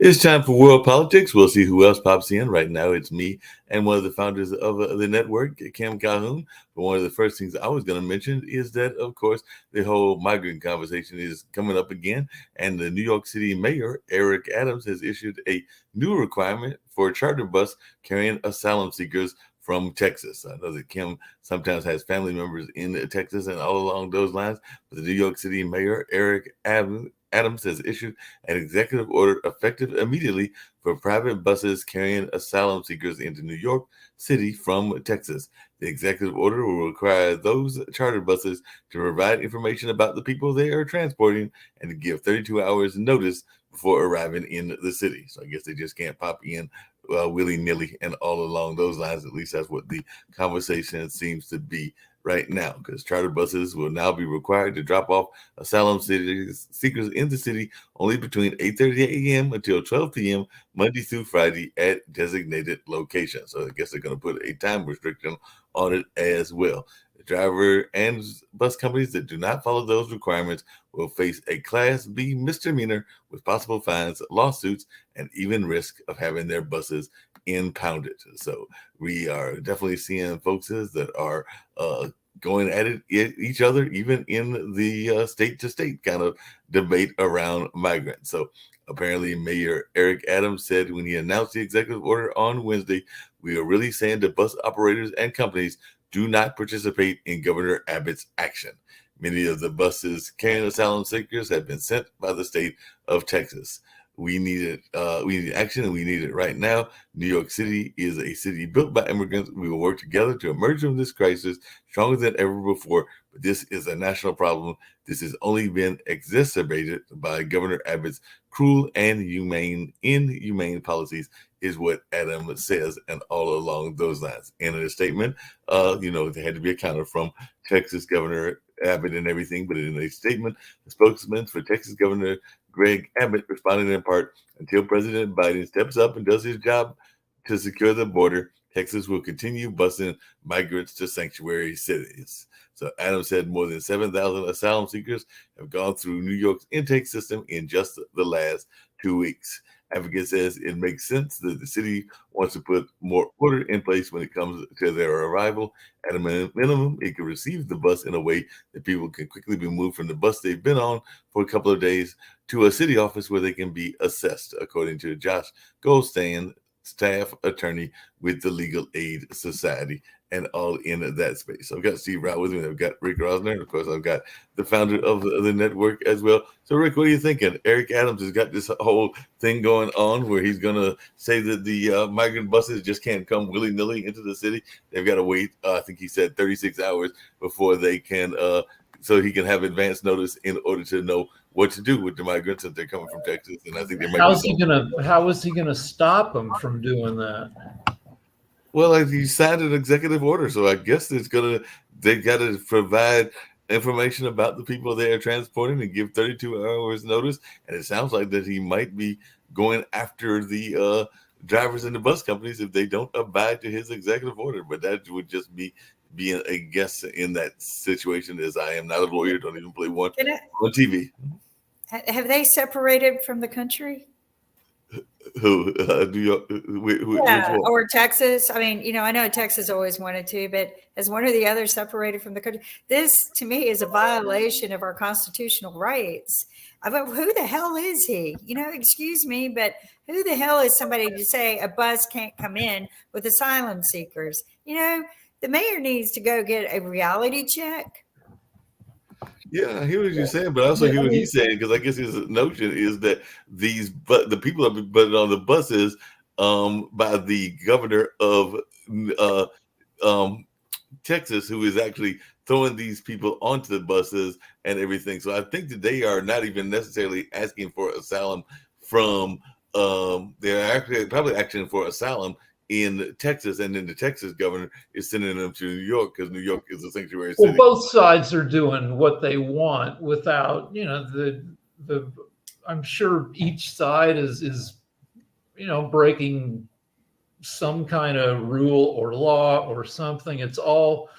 It's time for World Politics. We'll see who else pops in. Right now, it's me and one of the founders of the network, Kim Calhoun. But one of the first things I was going to mention is that, of course, the whole migrant conversation is coming up again. And the New York City mayor, Eric Adams, has issued a new requirement for a charter bus carrying asylum seekers from Texas. I know that Kim sometimes has family members in Texas and all along those lines. But the New York City mayor, Eric Adams has issued an executive order effective immediately for private buses carrying asylum seekers into New York City from Texas. The executive order will require those charter buses to provide information about the people they are transporting and to give 32 hours notice before arriving in the city. So I guess they just can't pop in willy-nilly and all along those lines. At least that's what the conversation seems to be right now, because charter buses will now be required to drop off asylum seekers in the city only between 8:30 a.m. until 12 p.m. Monday through Friday at designated locations. So I guess they're going to put a time restriction on it as well. The driver and bus companies that do not follow those requirements will face a Class B misdemeanor with possible fines, lawsuits, and even risk of having their buses impounded. So we are definitely seeing folks that are going at it each other, even in the state to state kind of debate around migrants. So apparently Mayor Eric Adams said when he announced the executive order on Wednesday, we are really saying to bus operators and companies, do not participate in Governor Abbott's action. Many of the buses carrying asylum seekers have been sent by the state of Texas. We need action, and we need it right now. New York City is a city built by immigrants. We will work together to emerge from this crisis stronger than ever before. But this is a national problem. This has only been exacerbated by Governor Abbott's cruel and inhumane policies, is what Adam says, and all along those lines. And in a statement, there had to be a counter from Texas Governor Abbott and everything, but in a statement, the spokesman for Texas Governor Greg Abbott responded in part, until President Biden steps up and does his job to secure the border, Texas will continue busing migrants to sanctuary cities. So Adams said more than 7,000 asylum seekers have gone through New York's intake system in just the last 2 weeks. Advocate says it makes sense that the city wants to put more order in place when it comes to their arrival. At a minimum, it can receive the bus in a way that people can quickly be moved from the bus they've been on for a couple of days to a city office where they can be assessed, according to Josh Goldstein, staff attorney with the Legal Aid Society, and all in that space. So I've got Steve Rao with me. I've got Rick Rosner. And of course, I've got the founder of the network as well. So, Rick, what are you thinking? Eric Adams has got this whole thing going on where he's going to say that the migrant buses just can't come willy-nilly into the city. They've got to wait, I think he said 36 hours before they can, so he can have advance notice in order to know what to do with the migrants if they're coming from Texas. And I think there might how is he gonna stop them from doing that? Well, he signed an executive order, so I guess they've got to provide information about the people they are transporting and give 32 hours notice. And it sounds like that he might be going after the drivers and the bus companies if they don't abide to his executive order. But that would just be being a guess in that situation, as I am not a lawyer, don't even play one on TV. Have they separated from the country? Who? New York? Or Texas? I mean, I know Texas always wanted to, but has one or the other separated from the country? This, to me, is a violation of our constitutional rights. I mean, who the hell is he? Excuse me, but who the hell is somebody to say a bus can't come in with asylum seekers? The mayor needs to go get a reality check. Yeah, I hear what you're saying, but I also hear what he's saying, because I guess his notion is that the people have been put on the buses by the governor of Texas, who is actually throwing these people onto the buses and everything. So I think that they are not even necessarily asking for asylum from they're actually probably asking for asylum in Texas, and then the Texas governor is sending them to New York because New York is a sanctuary city. Well, both sides are doing what they want without, I'm sure each side is breaking some kind of rule or law or something. It's all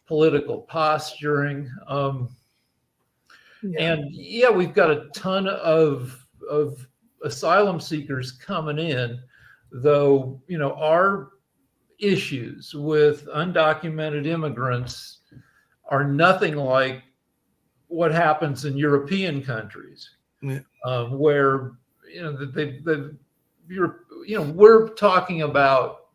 political posturing. And we've got a ton of asylum seekers coming in, though, our issues with undocumented immigrants are nothing like what happens in European countries, where we're talking about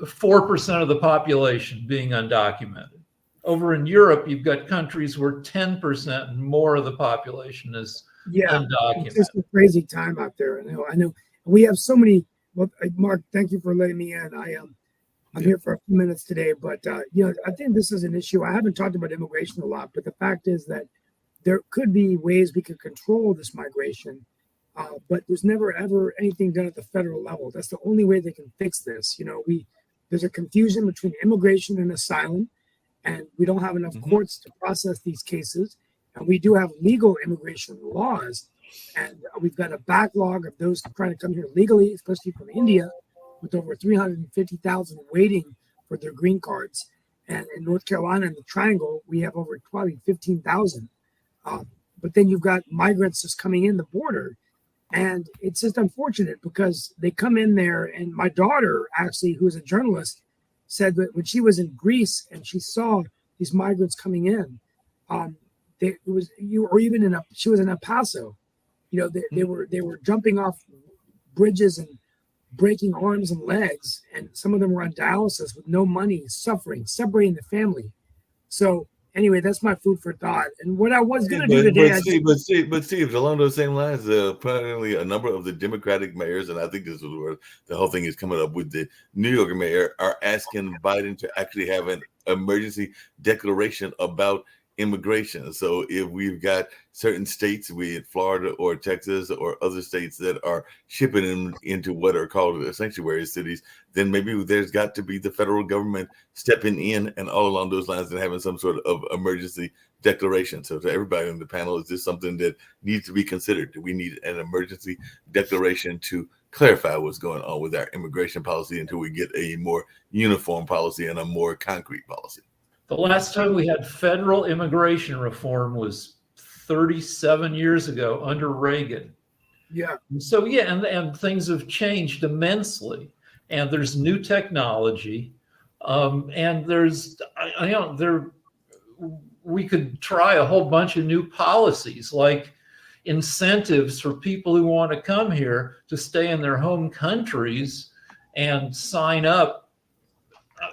4% of the population being undocumented. Over in Europe, you've got countries where 10% and more of the population is undocumented. It's just a crazy time out there. I know. We have so many. Well, Mark, thank you for letting me in. I'm here for a few minutes today, but I think this is an issue. I haven't talked about immigration a lot, but the fact is that there could be ways we could control this migration, but there's never ever anything done at the federal level. That's the only way they can fix this. There's a confusion between immigration and asylum, and we don't have enough courts to process these cases. And we do have legal immigration laws, and we've got a backlog of those trying to come here legally, especially from India, with over 350,000 waiting for their green cards. And in North Carolina, in the Triangle, we have over probably 15,000. But then you've got migrants just coming in the border. And it's just unfortunate because they come in there. And my daughter, actually, who is a journalist, said that when she was in Greece and she saw these migrants coming in, she was in El Paso. They were jumping off bridges and breaking arms and legs, and some of them were on dialysis with no money, suffering, separating the family. So anyway, that's my food for thought. And what I was going to do today, but Steve, along those same lines, apparently a number of the Democratic mayors, and I think this is where the whole thing is coming up with the New York mayor, are asking Biden to actually have an emergency declaration about immigration. So if we've got certain states, be it Florida or Texas or other states, that are shipping them into what are called sanctuary cities, then maybe there's got to be the federal government stepping in and all along those lines and having some sort of emergency declaration. So to everybody on the panel, is this something that needs to be considered? Do we need an emergency declaration to clarify what's going on with our immigration policy until we get a more uniform policy and a more concrete policy? The last time we had federal immigration reform was 37 years ago under Reagan. Yeah. So and things have changed immensely, and there's new technology, and we could try a whole bunch of new policies like incentives for people who want to come here to stay in their home countries and sign up.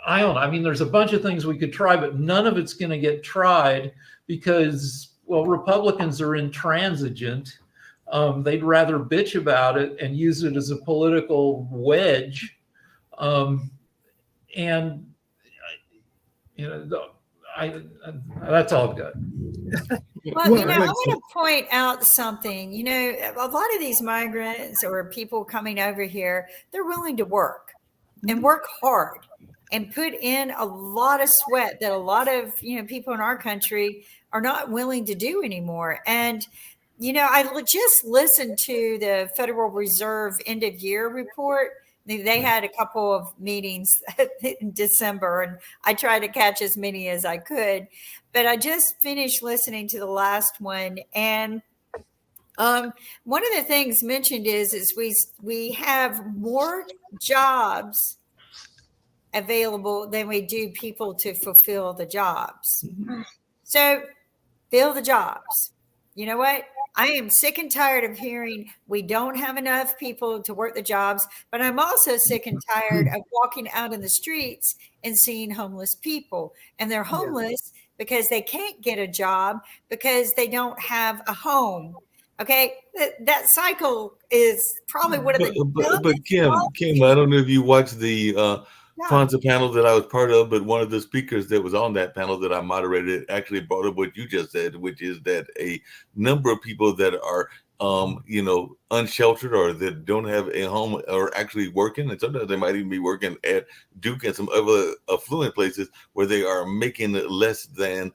There's a bunch of things we could try, but none of it's going to get tried because, Republicans are intransigent. They'd rather bitch about it and use it as a political wedge. That's all I've got. Well, I want to point out something. A lot of these migrants or people coming over here, they're willing to work and work hard and put in a lot of sweat that a lot of people in our country are not willing to do anymore. And I just listened to the Federal Reserve end of year report. They had a couple of meetings in December, and I tried to catch as many as I could. But I just finished listening to the last one, and one of the things mentioned is we have more jobs available than we do people to fulfill the jobs. Mm-hmm. So fill the jobs. You know what? I am sick and tired of hearing we don't have enough people to work the jobs, but I'm also sick and tired of walking out in the streets and seeing homeless people. And they're homeless because they can't get a job because they don't have a home. Okay, that cycle is probably one of the. But Kim, I don't know if you watched the Kwanzaa panel that I was part of, but one of the speakers that was on that panel that I moderated actually brought up what you just said, which is that a number of people that are, unsheltered or that don't have a home are actually working, and sometimes they might even be working at Duke and some other affluent places where they are making less than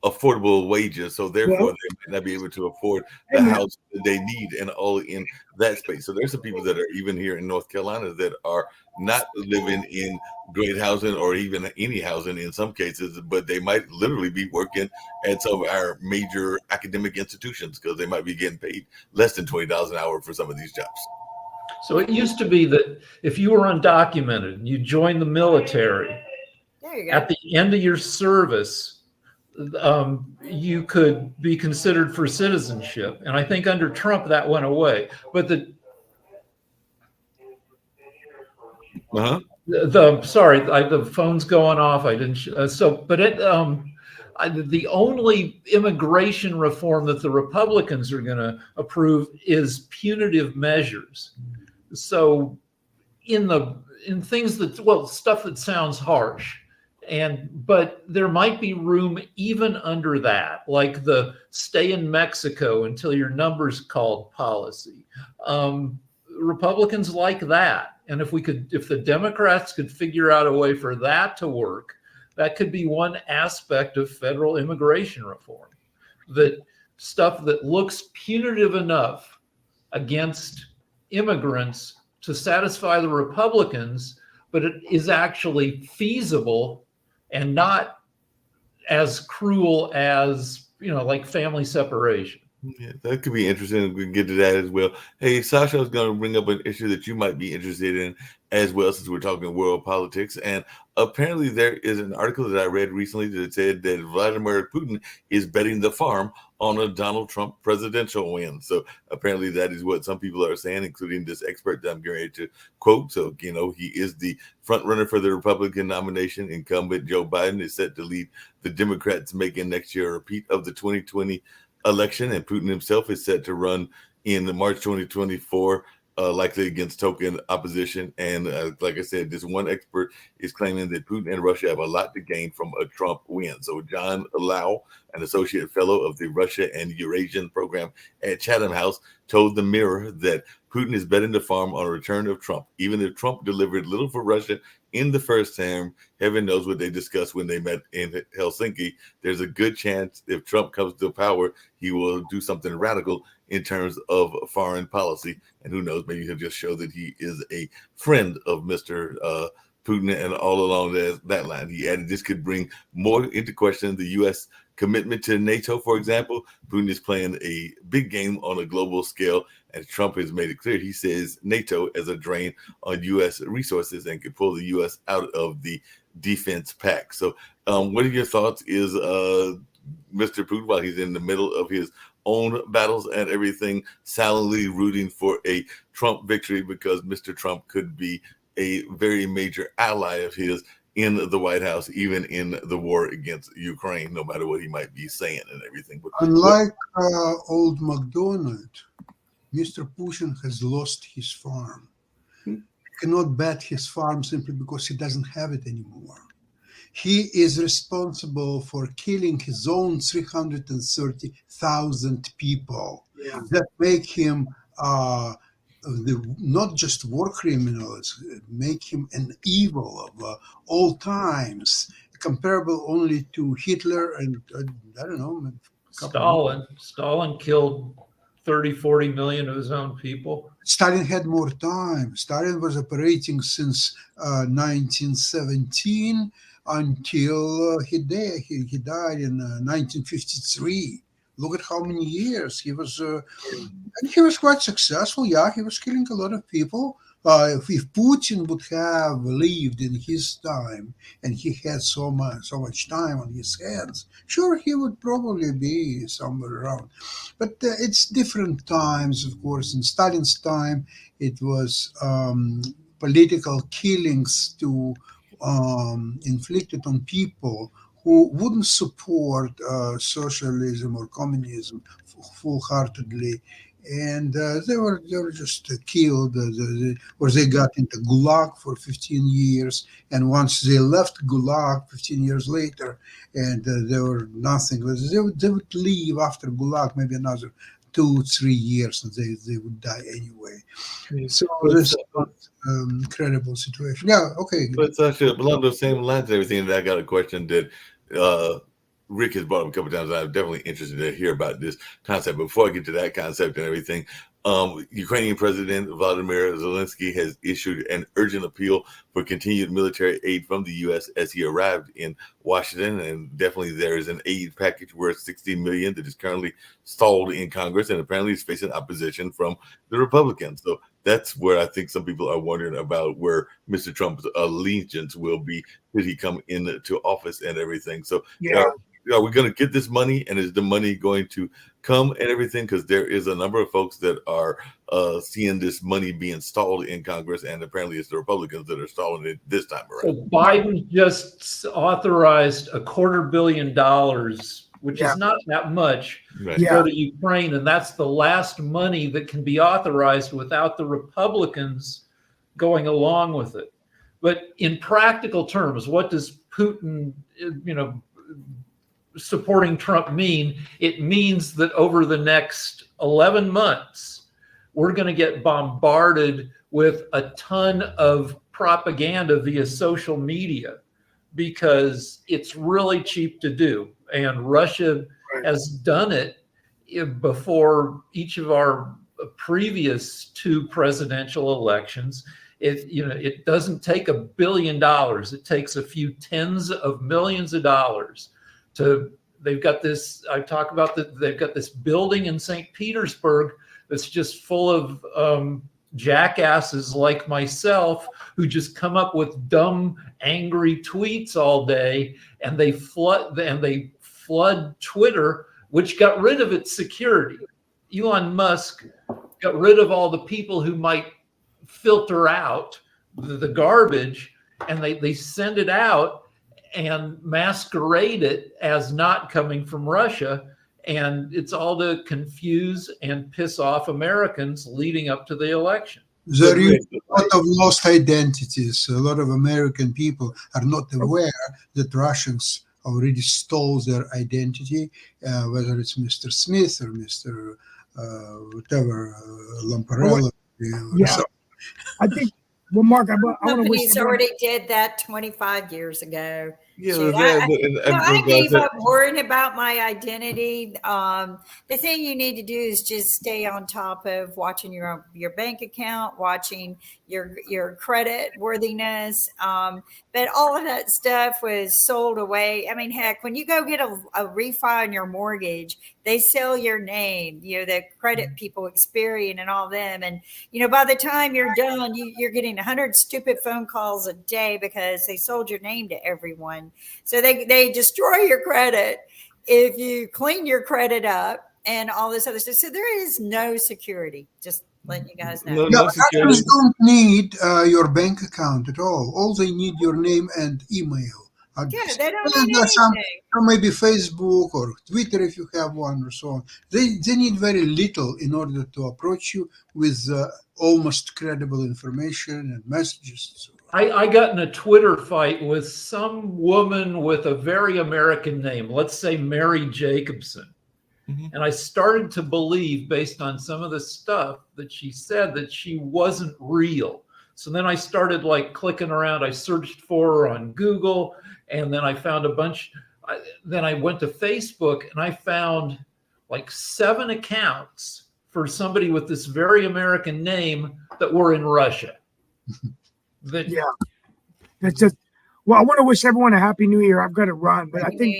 affordable wages, so therefore Well, they might not be able to afford the house that they need and all in that space. So there's some people that are even here in North Carolina that are not living in great housing or even any housing in some cases, but they might literally be working at some of our major academic institutions because they might be getting paid less than $20 an hour for some of these jobs. So it used to be that if you were undocumented and you joined the military, There you go. at the end of your service, you could be considered for citizenship. And I think under Trump that went away. But the phone's going off. I didn't. The only immigration reform that the Republicans are going to approve is punitive measures. So in things that, stuff that sounds harsh. But there might be room even under that, like the stay in Mexico until your number's called policy. Republicans like that. And if the Democrats could figure out a way for that to work, that could be one aspect of federal immigration reform. That stuff that looks punitive enough against immigrants to satisfy the Republicans, but it is actually feasible and not as cruel as, like family separation. Yeah, that could be interesting. We can get to that as well. Hey, Sasha is going to bring up an issue that you might be interested in as well, since we're talking world politics. And apparently there is an article that I read recently that said that Vladimir Putin is betting the farm on a Donald Trump presidential win. So apparently that is what some people are saying, including this expert that I'm getting ready to quote. So, he is the front runner for the Republican nomination. Incumbent Joe Biden is set to lead the Democrats, making next year a repeat of the 2020 election, and Putin himself is set to run in the March 2024, likely against token opposition. And like I said, this one expert is claiming that Putin and Russia have a lot to gain from a Trump win. So John Lau, an associate fellow of the Russia and Eurasian program at Chatham House, told the Mirror that Putin is betting the farm on a return of Trump. Even if Trump delivered little for Russia in the first term, heaven knows what they discussed when they met in Helsinki. There's a good chance if Trump comes to power, he will do something radical in terms of foreign policy. And who knows, maybe he'll just show that he is a friend of Mr. Putin and all along that line. He added this could bring more into question the U.S. commitment to NATO, for example. Putin is playing a big game on a global scale, and Trump has made it clear he says NATO as a drain on U.S. resources and could pull the U.S. out of the defense pact. So what are your thoughts? Is Mr. Putin, while he's in the middle of his own battles and everything, silently rooting for a Trump victory because Mr. Trump could be a very major ally of his in the White House, even in the war against Ukraine, no matter what he might be saying and everything? Unlike old MacDonald, Mr. Putin has lost his farm. He cannot bet his farm simply because he doesn't have it anymore. He is responsible for killing his own 330,000 people that make him not just war criminals, make him an evil of all times, comparable only to Hitler and, I don't know, Stalin. Stalin killed 30, 40 million of his own people. Stalin had more time. Stalin was operating since 1917 until he died in 1953. Look at how many years he was, and he was quite successful. Yeah, he was killing a lot of people. If Putin would have lived in his time and he had so much time on his hands, sure, he would probably be somewhere around. But it's different times, of course. In Stalin's time, it was political killings inflicted on people who wouldn't support socialism or communism full-heartedly, and they were just killed, or they got into Gulag for 15 years, and once they left Gulag 15 years later, and they were nothing, they would leave after Gulag maybe another 2-3 years, and they would die anyway. So this is incredible situation. Yeah, okay. But Sasha, along those same lines and everything, I got a question that Rick has brought up a couple times. I'm definitely interested to hear about this concept. Before I get to that concept and everything, Ukrainian President Vladimir Zelensky has issued an urgent appeal for continued military aid from the U.S. as he arrived in Washington. And definitely there is an aid package worth $60 million that is currently stalled in Congress and apparently is facing opposition from the Republicans. So that's where I think some people are wondering about where Mr. Trump's allegiance will be should he come into office and everything. So are we going to get this money, and is the money going to come and everything? Because there is a number of folks that are seeing this money being stalled in Congress, and apparently it's the Republicans that are stalling it this time around. So Biden just authorized $250 million, which is not that much, to go to Ukraine, and that's the last money that can be authorized without the Republicans going along with it. But in practical terms, what does Putin, supporting Trump mean? It means that over the next 11 months, we're going to get bombarded with a ton of propaganda via social media because it's really cheap to do. And Russia has done it before each of our previous 2 presidential elections. It doesn't take $1 billion. It takes a few tens of millions of dollars. They've got this, I talk about that, they've got this building in St. Petersburg that's just full of jackasses like myself who just come up with dumb, angry tweets all day, and they flood Twitter, which got rid of its security. Elon Musk got rid of all the people who might filter out the garbage, and they send it out and masquerade it as not coming from Russia. And it's all to confuse and piss off Americans leading up to the election. There is a lot of lost identities. A lot of American people are not aware that Russians already stole their identity, whether it's Mr. Smith or Mr. Lamparello. I think, well, Mark, I want to wish companies already did that 25 years ago. Yeah, I gave up worrying about my identity. The thing you need to do is just stay on top of watching your bank account, watching your credit worthiness. But all of that stuff was sold away. I mean, heck, when you go get a refi on your mortgage, they sell your name, the credit people, Experian and all them. And, by the time you're done, you're getting 100 stupid phone calls a day because they sold your name to everyone. So they destroy your credit if you clean your credit up and all this other stuff. So there is no security. Just letting you guys know. Hackers don't need your bank account at all. All they need your name and email. They don't need anything. Or maybe Facebook or Twitter if you have one or so on. They need very little in order to approach you with almost credible information and messages and so on. I got in a Twitter fight with some woman with a very American name, let's say Mary Jacobson. Mm-hmm. And I started to believe, based on some of the stuff that she said, that she wasn't real. So then I started clicking around. I searched for her on Google, and then I found a bunch. Then I went to Facebook, and I found 7 accounts for somebody with this very American name that were in Russia. That's just. Well, I want to wish everyone a happy New Year. I've got to run, but I think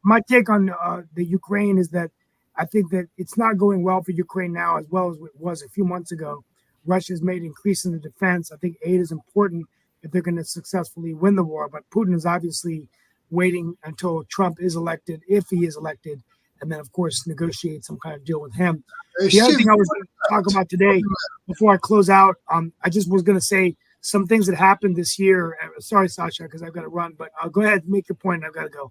my take on the Ukraine is that I think that it's not going well for Ukraine now as well as it was a few months ago. Russia's made an increase in the defense. I think aid is important if they're going to successfully win the war. But Putin is obviously waiting until Trump is elected, if he is elected, and then, of course, negotiate some kind of deal with him. The other thing I was going to talk about today, before I close out, I just was going to say some things that happened this year. Sorry, Sasha, because I've got to run, but I'll go ahead and make your point. I've got to go.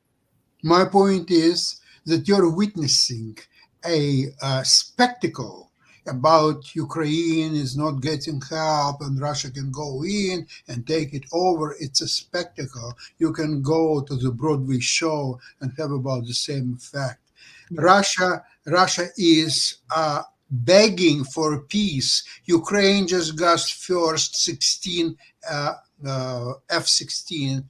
My point is that you're witnessing a spectacle about Ukraine is not getting help and Russia can go in and take it over. It's a spectacle. You can go to the Broadway show and have about the same effect. Russia is begging for peace. Ukraine just got first 16 F-16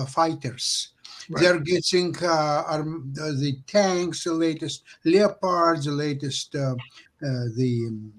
fighters. Right. They're getting the tanks, the latest Leopards, the latest the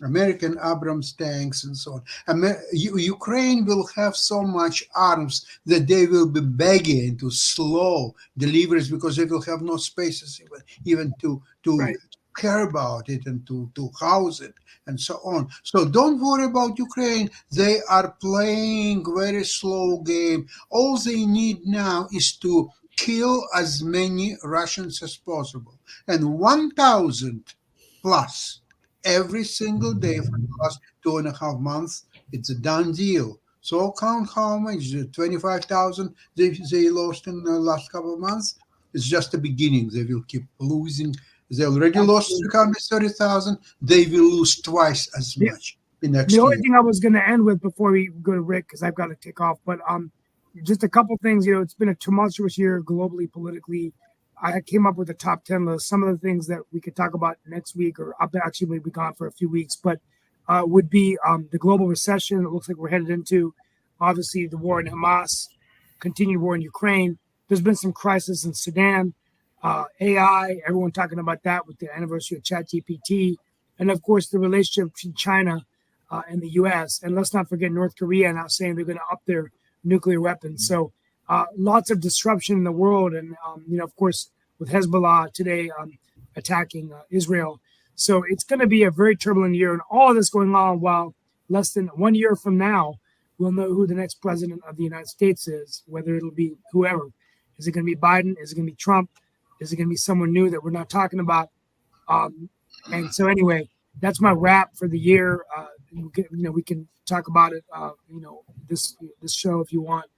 American Abrams tanks, and so on. Ukraine will have so much arms that they will be begging to slow deliveries because they will have no spaces even to Right. care about it and to house it and so on. So don't worry about Ukraine. They are playing very slow game. All they need now is to kill as many Russians as possible. And 1,000 plus every single day for the last 2.5 months, it's a done deal. So count how much, 25,000 they lost in the last couple of months. It's just the beginning. They will keep losing. They already lost 330,000. They will lose twice as Yeah. much in next The only year. thing I was going to end with before we go to Rick, because I've got to take off, but just a couple things. It's been a tumultuous year globally, politically. I came up with a top 10 list. Some of the things that we could talk about next week, or I'll actually maybe be gone for a few weeks, but would be the global recession it looks like we're headed into. Obviously, the war in Hamas, continued war in Ukraine. There's been some crisis in Sudan. AI, everyone talking about that with the anniversary of ChatGPT. And of course, the relationship between China and the U.S. And let's not forget North Korea now saying they're going to up their nuclear weapons. So lots of disruption in the world. And, of course, with Hezbollah today attacking Israel. So it's going to be a very turbulent year. And all of this going on while less than 1 year from now, we'll know who the next president of the United States is, whether it'll be whoever. Is it going to be Biden? Is it going to be Trump? Is it going to be someone new that we're not talking about? And so anyway, that's my wrap for the year. We can talk about it, this show if you want.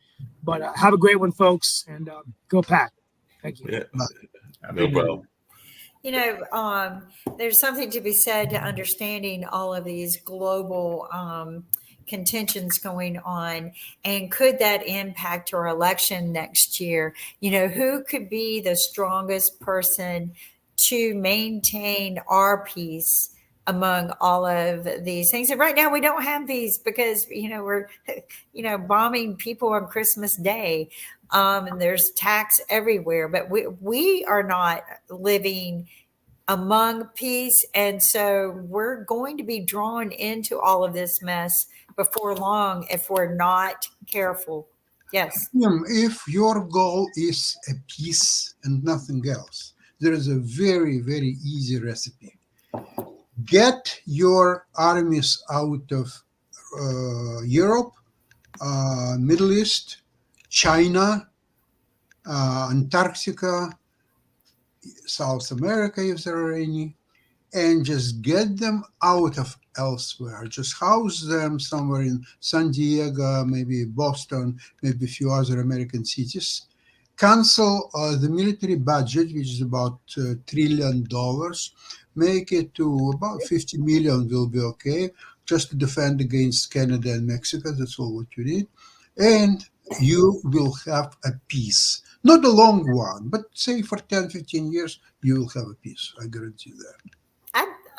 But have a great one, folks, and go Pack. Thank you. Yeah, no problem. There's something to be said to understanding all of these global contentions going on, and could that impact our election next year? Who could be the strongest person to maintain our peace among all of these things? And right now we don't have these because we're bombing people on Christmas Day, and there's attacks everywhere, but we are not living among peace, and so we're going to be drawn into all of this mess before long if we're not careful. Yes. If your goal is a peace and nothing else, there is a very, very easy recipe. Get your armies out of Europe, Middle East, China, Antarctica, South America, if there are any, and just get them out of elsewhere. Just house them somewhere in San Diego, maybe Boston, maybe a few other American cities. Cancel the military budget, which is about $1 trillion. Make it to about 50 million will be okay, just to defend against Canada and Mexico. That's all what you need. And you will have a peace. Not a long one, but say for 10, 15 years, you will have a peace. I guarantee that.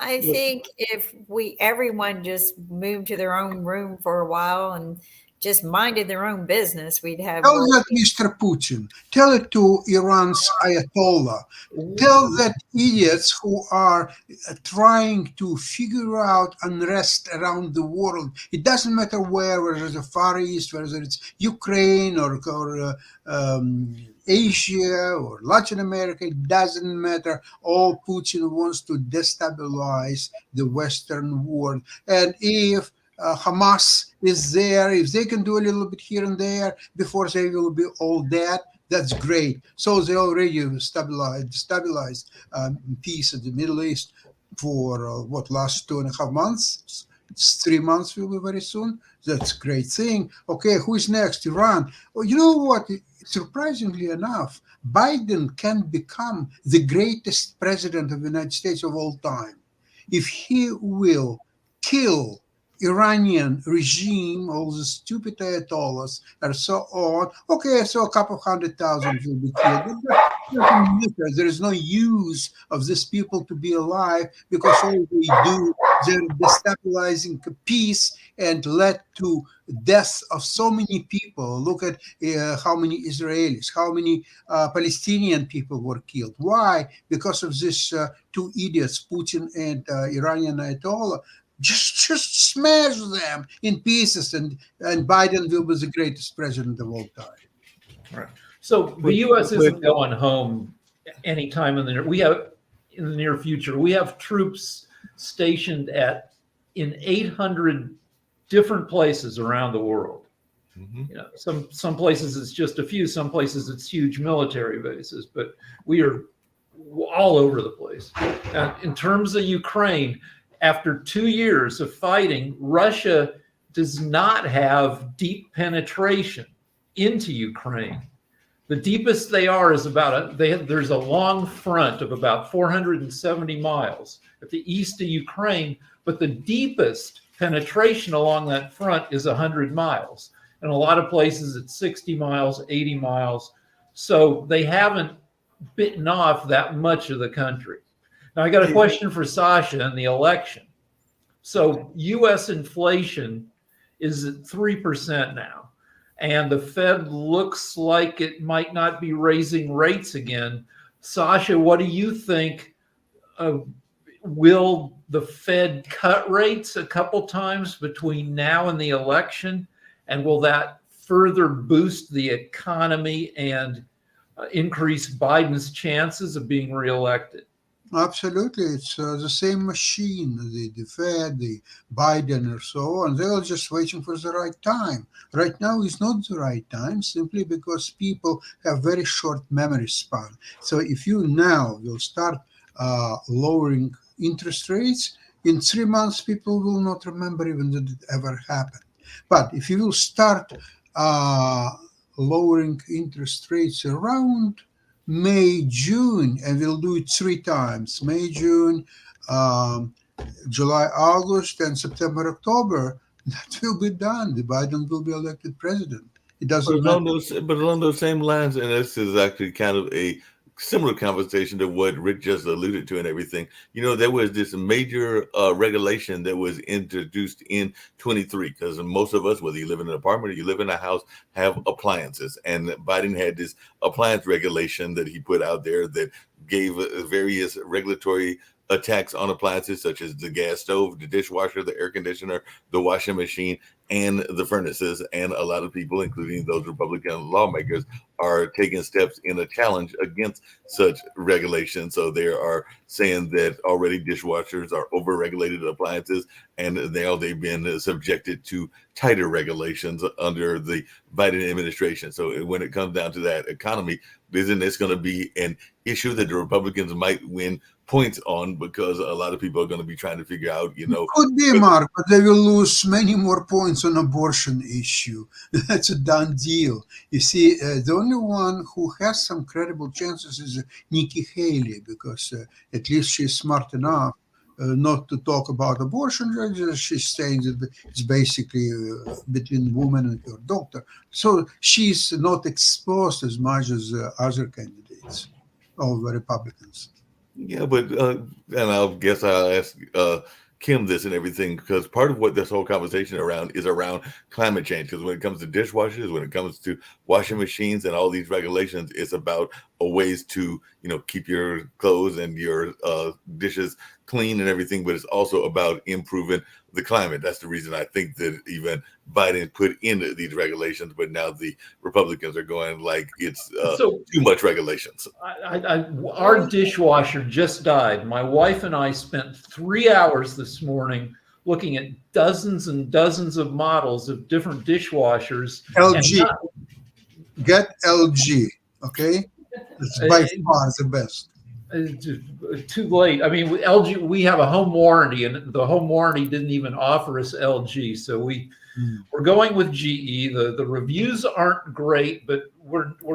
I think if everyone just moved to their own room for a while and just minded their own business, we'd have. Tell that Mr. Putin. Tell it to Iran's Ayatollah. Tell that idiots who are trying to figure out unrest around the world. It doesn't matter whether it's the Far East, whether it's Ukraine or Asia or Latin America. It doesn't matter. All Putin wants to destabilize the Western world. And if Hamas is there, if they can do a little bit here and there before they will be all dead, that's great. So they already stabilized peace in the Middle East for last 2.5 months. 3 months will be very soon. That's a great thing. Okay, who is next? Iran. Well, you know what? Surprisingly enough, Biden can become the greatest president of the United States of all time if he will kill Iranian regime, all the stupid ayatollahs, and so on. Okay, so a couple 100,000 will be killed. But there is no use of these people to be alive, because all they do, they're destabilizing peace and led to deaths of so many people. Look at how many Israelis, how many Palestinian people were killed. Why? Because of these two idiots, Putin and Iranian Ayatollah. Just smash them in pieces, and Biden will be the greatest president of all time. Right. So the U.S. isn't going home anytime in the near future. We have troops stationed in 800 different places around the world. You know, some places it's just a few, some places it's huge military bases, but we are all over the place. In terms of Ukraine, after 2 years of fighting, Russia does not have deep penetration into Ukraine. The deepest they are is there's a long front of about 470 miles at the east of Ukraine, but the deepest penetration along that front is 100 miles. In a lot of places, it's 60 miles, 80 miles. So they haven't bitten off that much of the country. Now, I got a question for Sasha in the election. So U.S. inflation is at 3% now, and the Fed looks like it might not be raising rates again. Sasha, what do you think? Will the Fed cut rates a couple times between now and the election? And will that further boost the economy and increase Biden's chances of being reelected? Absolutely. It's the same machine, the Fed, the Biden, or so on. They're just waiting for the right time. Right now is not the right time, simply because people have very short memory span. So if you now will start lowering interest rates, in 3 months, people will not remember even that it ever happened. But if you will start lowering interest rates around May, June, and we'll do it 3 times, May, June, July, August, and September, October, that will be done. The Biden will be elected president. It doesn't matter. But along those same lines, and this is actually kind of a similar conversation to what Rick just alluded to and everything. You know, there was this major regulation that was introduced in 23, because most of us, whether you live in an apartment or you live in a house, have appliances. And Biden had this appliance regulation that he put out there that gave various regulatory attacks on appliances such as the gas stove, the dishwasher, the air conditioner, the washing machine, and the furnaces. And a lot of people, including those Republican lawmakers, are taking steps in a challenge against such regulation. So they are saying that already dishwashers are over-regulated appliances, and now they've been subjected to tighter regulations under the Biden administration. So when it comes down to that economy, isn't this going to be an issue that the Republicans might win points on, because a lot of people are going to be trying to figure out, you know. It could be, Mark, but they will lose many more points on abortion issue. That's a done deal. You see, the only one who has some credible chances is Nikki Haley, because at least she's smart enough not to talk about abortion. She's saying that it's basically between woman and her doctor. So she's not exposed as much as other candidates of the Republicans. Yeah, but and I'll ask Kim this and everything, because part of what this whole conversation is around climate change. Because when it comes to dishwashers, when it comes to washing machines and all these regulations, it's about ways to, you know, keep your clothes and your dishes clean and everything. But it's also about improving the climate. That's the reason I think that even Biden put in these regulations, but now the Republicans are going like it's too much regulations. Our dishwasher just died. My wife and I spent 3 hours this morning looking at dozens and dozens of models of different dishwashers. LG. Get LG, okay? It's by far the best. Too late. I mean, LG, we have a home warranty, and the home warranty didn't even offer us LG. So we're going with GE. The reviews aren't great, but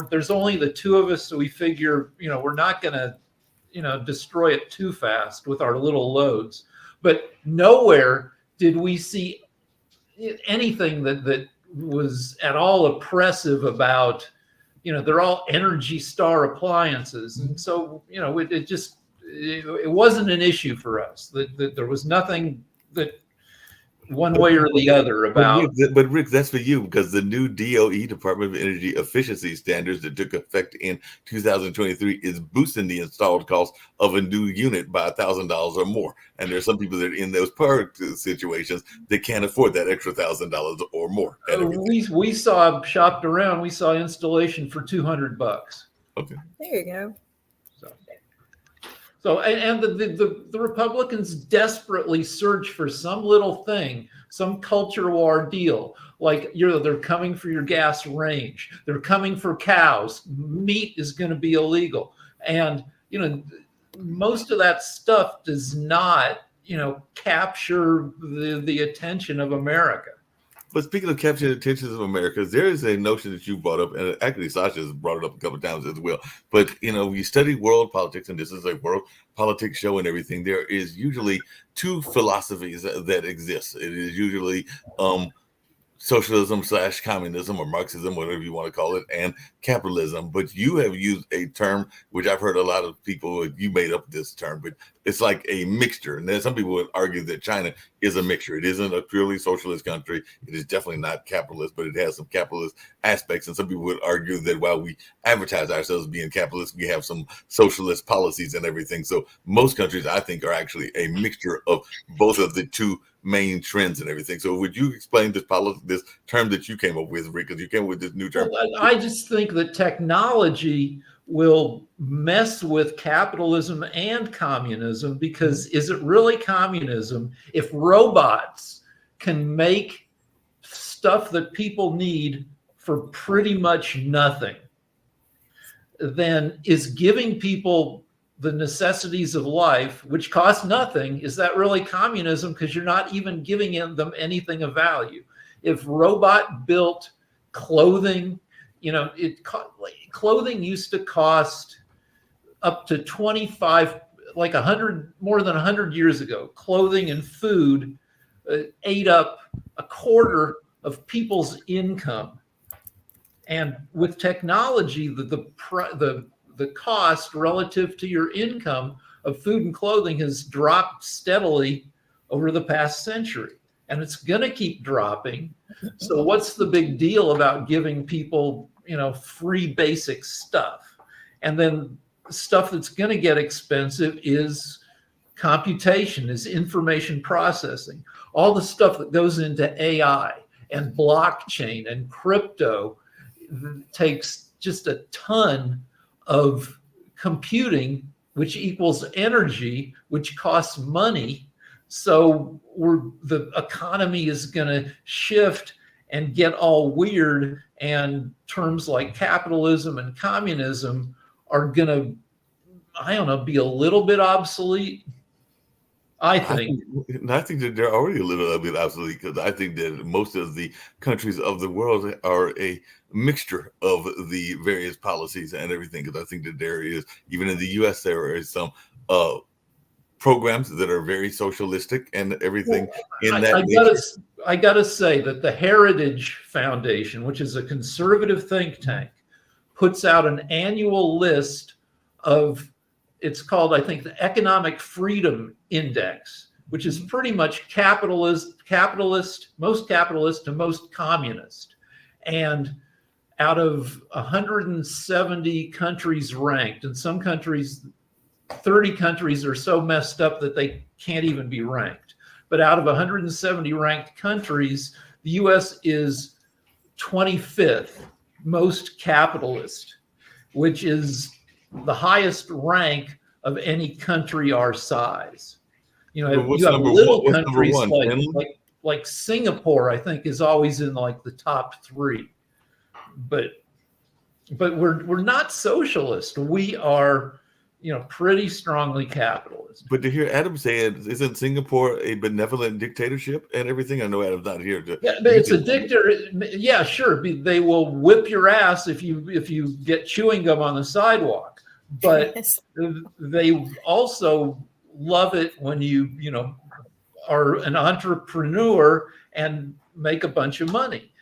there's only the two of us, so we figure, you know, we're not going to, you know, destroy it too fast with our little loads. But nowhere did we see anything that was at all oppressive about, they're all Energy Star appliances. And so, it wasn't an issue for us. That there was nothing that one way or the other about. But Rick, that's for you, because the new DOE, Department of Energy Efficiency standards that took effect in 2023 is boosting the installed cost of a new unit by $1,000 or more. And there's some people that are in those product situations that can't afford that extra $1,000 or more. We shopped around. We saw installation for $200. Okay. There you go. So, and the Republicans desperately search for some little thing, some culture war deal. Like, they're coming for your gas range. They're coming for cows. Meat is going to be illegal. And, most of that stuff does not, capture the attention of America. But speaking of capturing the attention of America, there is a notion that you brought up, and actually Sasha has brought it up a couple of times as well. But, you study world politics, and this is a world politics show and everything. There is usually two philosophies that exist. It is usually socialism / communism, or Marxism, whatever you want to call it, and capitalism. But you have used a term, which I've heard a lot of people, you made up this term, but it's like a mixture. And then some people would argue that China is a mixture. It isn't a purely socialist country. It is definitely not capitalist, but it has some capitalist aspects. And some people would argue that while we advertise ourselves being capitalist, we have some socialist policies and everything. So most countries, I think, are actually a mixture of both of the two main trends and everything. So would you explain this term that you came up with, Rick, because you came up with this new term? Well, I just think that technology will mess with capitalism and communism, because is it really communism if robots can make stuff that people need for pretty much nothing? Then is giving people the necessities of life, which cost nothing, is that really communism? Because you're not even giving them anything of value. If robot built clothing, clothing used to cost up to 25, like 100, more than 100 years ago. Clothing and food ate up a quarter of people's income. And with technology, the cost relative to your income of food and clothing has dropped steadily over the past century, and it's going to keep dropping. So what's the big deal about giving people, free basic stuff? And then stuff that's going to get expensive is computation, is information processing. All the stuff that goes into AI and blockchain and crypto takes just a ton of computing, which equals energy, which costs money. So the economy is going to shift and get all weird, and terms like capitalism and communism are going to, be a little bit obsolete. I think that they're already a little bit obsolete, because I think that most of the countries of the world are a mixture of the various policies and everything. Because I think that there is, even in the U.S., there is some programs that are very socialistic and everything. I gotta say that the Heritage Foundation, which is a conservative think tank, puts out an annual list of, it's called, I think, the Economic Freedom Index, which is pretty much capitalist, most capitalist to most communist. And out of 170 countries ranked, and some countries, 30 countries are so messed up that they can't even be ranked. But out of 170 ranked countries, the US is 25th most capitalist, which is the highest rank of any country our size. You have little countries like Singapore, I think, is always in like the top 3. But we're not socialist. We are, pretty strongly capitalist. But to hear Adam say it, isn't Singapore a benevolent dictatorship and everything? I know Adam's not here. Yeah, but it's a dictator. Yeah, sure. They will whip your ass if you get chewing gum on the sidewalk. But they also love it when you are an entrepreneur and make a bunch of money.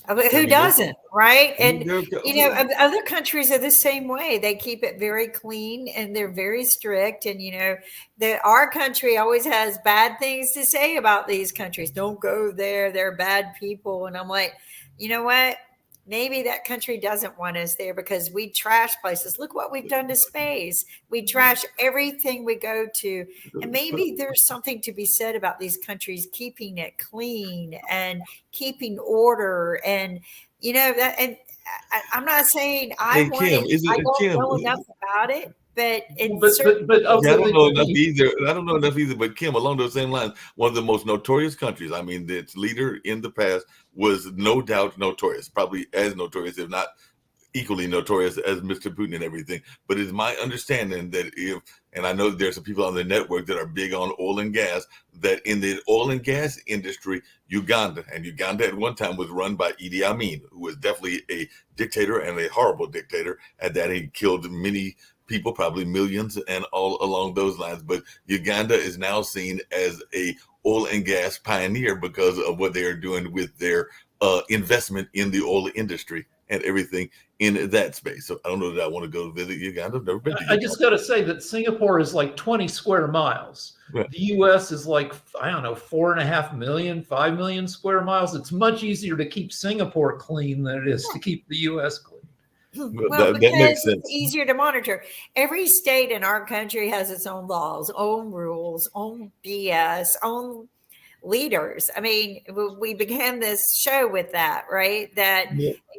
Who doesn't, right? And There- other countries are the same way. They keep it very clean and they're very strict. And our country always has bad things to say about these countries. Don't go there; they're bad people. And I'm like, you know what? Maybe that country doesn't want us there because we trash places. Look what we've done to space. We trash everything we go to. And maybe there's something to be said about these countries keeping it clean and keeping order. And, that, and I'm not saying I Hey, want Kim, it. I don't Kim, know enough about it, but I don't know enough either. I don't know enough either. But Kim, along those same lines, one of the most notorious countries. I mean, its leader in the past was no doubt notorious, probably as notorious, if not equally notorious as Mr. Putin and everything. But it's my understanding that and I know there's some people on the network that are big on oil and gas, that in the oil and gas industry, Uganda at one time was run by Idi Amin, who was definitely a dictator and a horrible dictator. At that, he killed many people, probably millions, and all along those lines. But Uganda is now seen as a oil and gas pioneer because of what they are doing with their investment in the oil industry and everything in that space. So I don't know that I want to go visit Uganda. I've never been to Uganda. I just got to say that Singapore is like 20 square miles. Right. The U.S. is like, I don't know, 4.5 million, 5 million square miles. It's much easier to keep Singapore clean than it is to keep the U.S. clean. Well, that makes sense. It's easier to monitor. Every state in our country has its own laws, own rules, own BS, own leaders. I mean, we began this show with that, right? That,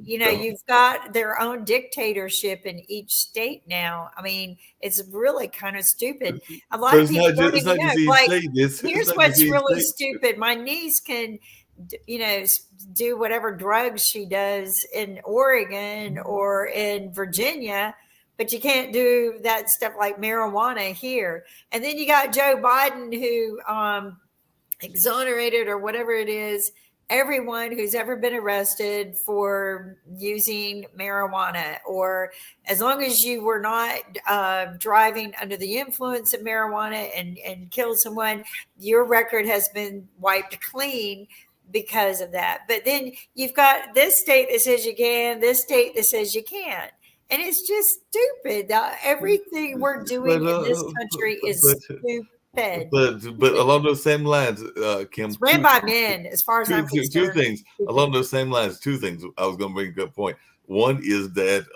you've got their own dictatorship in each state now. I mean, it's really kind of stupid. A lot of people don't even know. Like, here's what's really stupid. My niece can, do whatever drugs she does in Oregon or in Virginia, but you can't do that stuff like marijuana here. And then you got Joe Biden who exonerated or whatever it is everyone who's ever been arrested for using marijuana, or as long as you were not driving under the influence of marijuana and killed someone, your record has been wiped clean because of that. But then you've got this state that says you can, this state that says you can't. And it's just stupid. Everything we're doing in this country is stupid. But along those same lines, Kim, it's ran by men, as far as I'm concerned. Two things along those same lines. Two things I was going to make a good point. One is that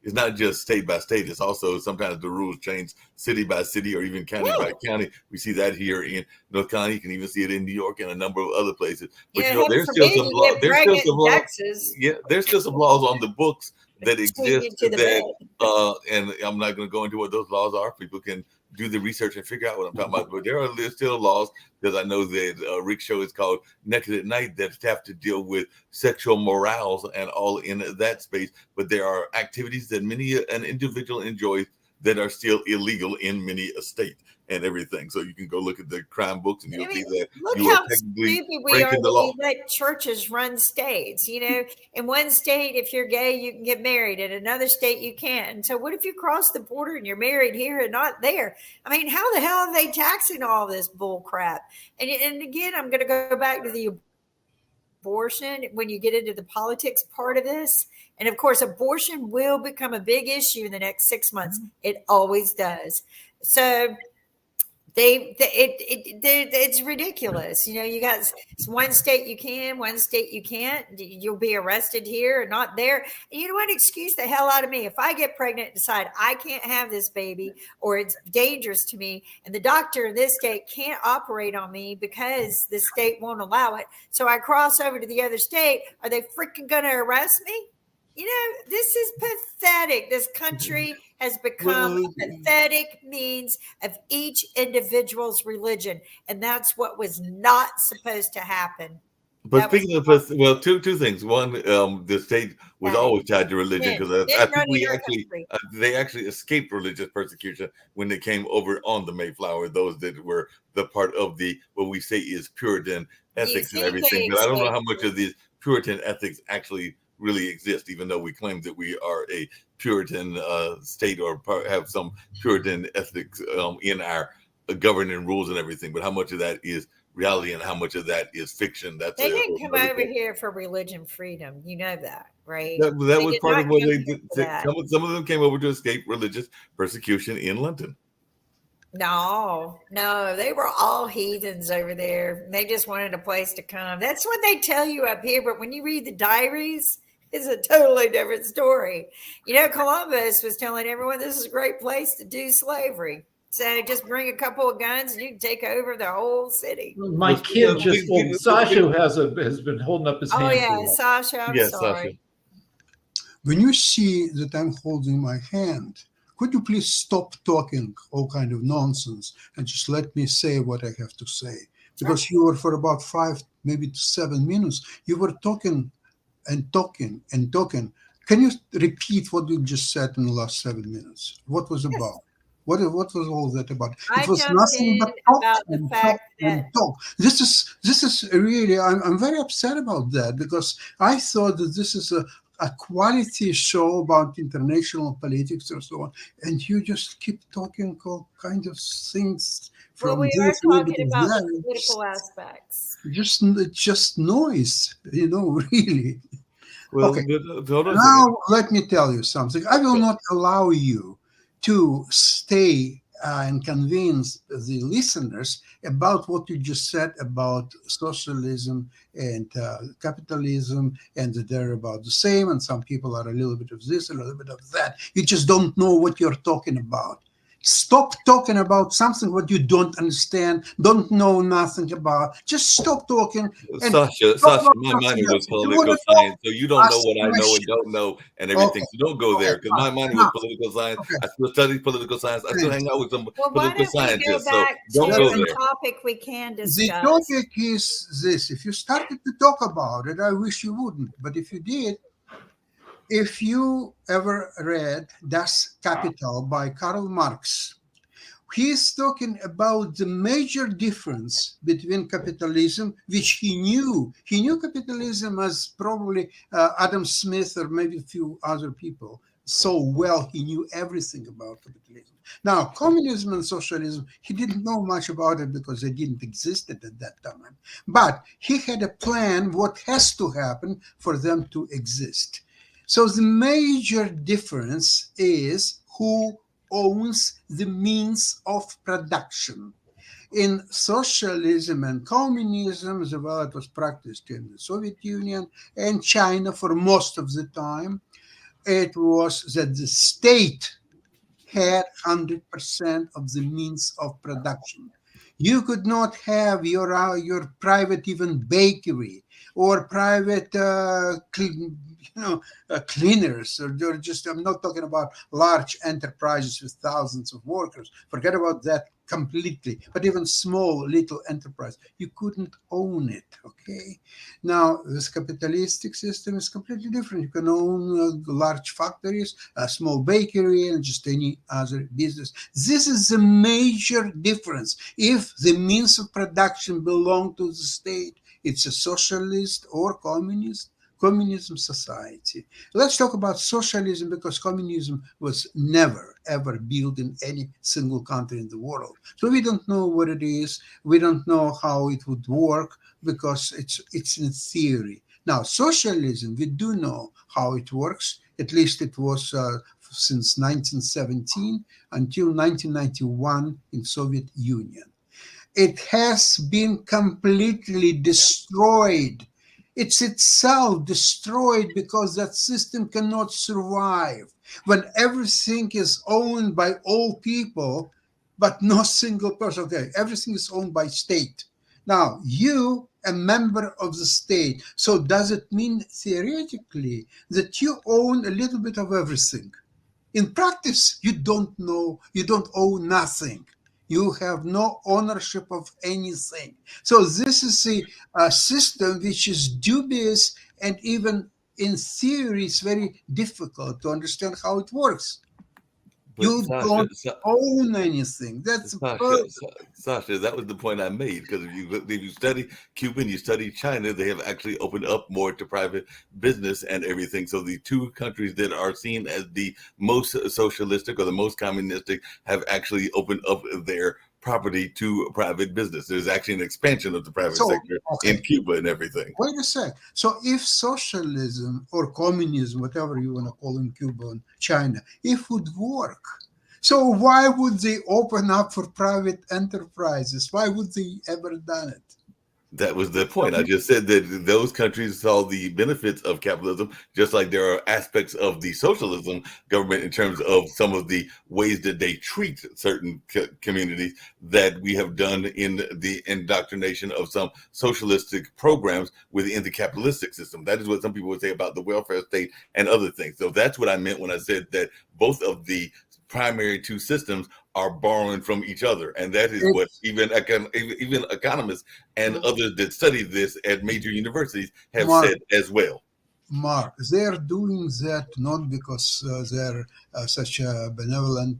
it's not just state by state. It's also sometimes the rules change city by city or even county by county. We see that here in North Carolina. You can even see it in New York and a number of other places. But there's still some laws. There's still some laws on the books that exist and I'm not going to go into what those laws are. People can do the research and figure out what I'm talking about. But there's still laws, because I know that Rick's show is called Naked at Night, that have to deal with sexual morals and all in that space. But there are activities that an individual enjoys that are still illegal in many states and everything. So you can go look at the crime books and you'll see that look you how are technically stupid we breaking are. the law. We let churches run states. In one state, if you're gay, you can get married. In another state, you can't. And so what if you cross the border and you're married here and not there? I mean, how the hell are they taxing all this bull crap? And again, I'm going to go back to the abortion when you get into the politics part of this. And of course, abortion will become a big issue in the next 6 months. It always does. So it's ridiculous. You got one state you can, one state you can't. You'll be arrested here and not there. And you know what? Excuse the hell out of me. If I get pregnant and decide I can't have this baby or it's dangerous to me, and the doctor in this state can't operate on me because the state won't allow it, so I cross over to the other state, are they freaking going to arrest me? This is pathetic. This country has become a pathetic means of each individual's religion. And that's what was not supposed to happen. But speaking of, two things. One, the state was always tied to religion, because I think they actually escaped religious persecution when they came over on the Mayflower. Those that were the part of the what we say is Puritan ethics and everything. But I don't know how much of these Puritan ethics actually really exist, even though we claim that we are a Puritan state or have some Puritan ethics in our governing rules and everything. But how much of that is reality and how much of that is fiction. That's They a didn't whole come nother over thing. here for religion freedom. You know that, right? That They was did part not of what come they here did. for that. Some of them came over to escape religious persecution in London. No, they were all heathens over there. They just wanted a place to come. That's what they tell you up here. But when you read the diaries, it's a totally different story. You know, Columbus was telling everyone this is a great place to do slavery. So just bring a couple of guns and you can take over the whole city. My kid just told Sasha has been holding up his Oh hand. yeah, Sasha, I'm Yes, sorry. Sasha. When you see that I'm holding my hand, could you please stop talking all kind of nonsense and just let me say what I have to say? Because you were for about 5, maybe to 7 minutes, you were talking and talking and talking. Can you repeat what you just said in the last 7 minutes? What was about? What was all that about? I It was jumped nothing in but talk about the and fact talk that and talk. This is really, I'm very upset about that, because I thought that this is a quality show about international politics or so on, and you just keep talking all kind of things well, from we are this a little bit talking of about the that. political aspects. Just noise, really. Well, Okay. hold on a second. Now, let me tell you something. I will not allow you to stay and convince the listeners about what you just said about socialism and capitalism, and that they're about the same, and some people are a little bit of this, a little bit of that. You just don't know what you're talking about. Stop talking about something what you don't understand, don't know nothing about. Just stop talking and Sasha, talk about my something minor was else. If you want political to talk, science, so you don't know ask what I know and questions. don't know and Okay. everything. So don't go there, because my minor was Now, political science. okay. I still study political science. I still Thanks. hang out with some Well, why political don't we go scientists. So back don't to go the there. topic we can The discuss? topic is this. If you started to talk about it, I wish you wouldn't. But if you did, if you ever read Das Kapital by Karl Marx, he's talking about the major difference between capitalism, which he knew. He knew capitalism as probably Adam Smith or maybe a few other people so well. He knew everything about capitalism. Now, communism and socialism, he didn't know much about it because they didn't exist at that time. But he had a plan what has to happen for them to exist. So the major difference is who owns the means of production. In socialism and communism, as well, it was practiced in the Soviet Union and China for most of the time. It was that the state had 100% of the means of production. You could not have your private even bakery or private cleaners, or they're just, I'm not talking about large enterprises with thousands of workers. Forget about that completely. But even small little enterprise, you couldn't own it. Okay. Now this capitalistic system is completely different. You can own large factories, a small bakery, and just any other business. This is the major difference. If the means of production belong to the state, it's a socialist or communism society. Let's talk about socialism, because communism was never, ever built in any single country in the world. So we don't know what it is. We don't know how it would work, because it's in theory. Now, socialism, we do know how it works. At least it was since 1917 until 1991 in Soviet Union. It has been completely destroyed. It's itself destroyed because that system cannot survive. When everything is owned by all people, but no single person, okay, everything is owned by state. Now, you, a member of the state, so does it mean theoretically that you own a little bit of everything? In practice, you don't own nothing. You have no ownership of anything. So this is a system which is dubious, and even in theory, it's very difficult to understand how it works. But You don't own anything. That's Sasha, that was the point I made. Because if you study Cuba and you study China, they have actually opened up more to private business and everything. So the two countries that are seen as the most socialistic or the most communistic have actually opened up their property to private business. There's actually an expansion of the private So, sector okay. in Cuba and everything. Wait a sec. So if socialism or communism, whatever you want to call in Cuba and China, if would work, so why would they open up for private enterprises? Why would they ever done it? That was the point. I just said that those countries saw the benefits of capitalism, just like there are aspects of the socialism government in terms of some of the ways that they treat certain communities that we have done in the indoctrination of some socialistic programs within the capitalistic system. That is what some people would say about the welfare state and other things. So that's what I meant when I said that both of the primary two systems are borrowing from each other, and that is what even economists and others that study this at major universities have said as well. Mark, they're doing that not because they're such a benevolent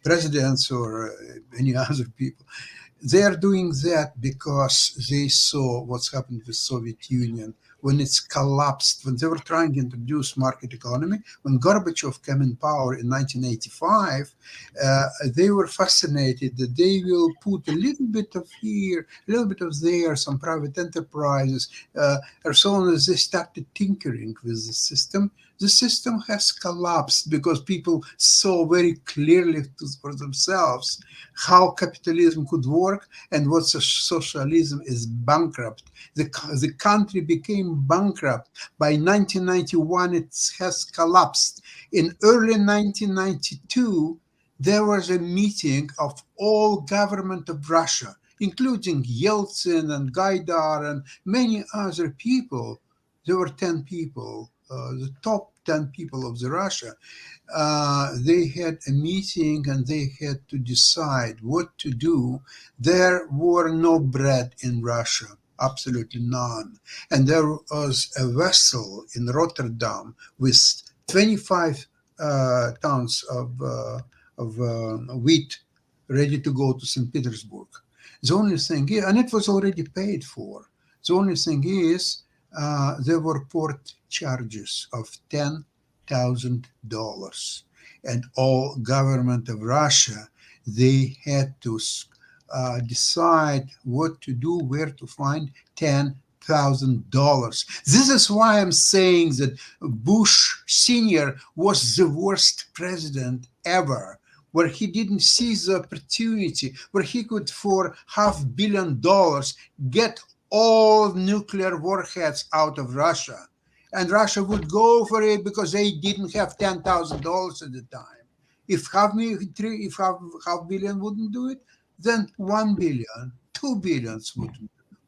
presidents or any other people. They're doing that because they saw what's happened with Soviet Union when it's collapsed, when they were trying to introduce market economy. When Gorbachev came in power in 1985, they were fascinated that they will put a little bit of here, a little bit of there, some private enterprises, or so on. As they started tinkering with the system has collapsed because people saw very clearly for themselves how capitalism could work and what socialism is bankrupt. The country became bankrupt. By 1991, it has collapsed. In early 1992, there was a meeting of all government of Russia, including Yeltsin and Gaidar and many other people. There were 10 people, the top 10 people of the Russia. They had a meeting and they had to decide what to do. There were no bread in Russia, absolutely none. And there was a vessel in Rotterdam with 25 tons of wheat ready to go to St. Petersburg. The only thing is, and it was already paid for, the only thing is there were port charges of $10,000. And all government of Russia, they had to decide what to do, where to find $10,000. This is why I'm saying that Bush Sr. was the worst president ever, where he didn't seize the opportunity, where he could, for $500 million, get all nuclear warheads out of Russia. And Russia would go for it because they didn't have $10,000 at the time. If half billion wouldn't do it, then 1 billion, 2 billions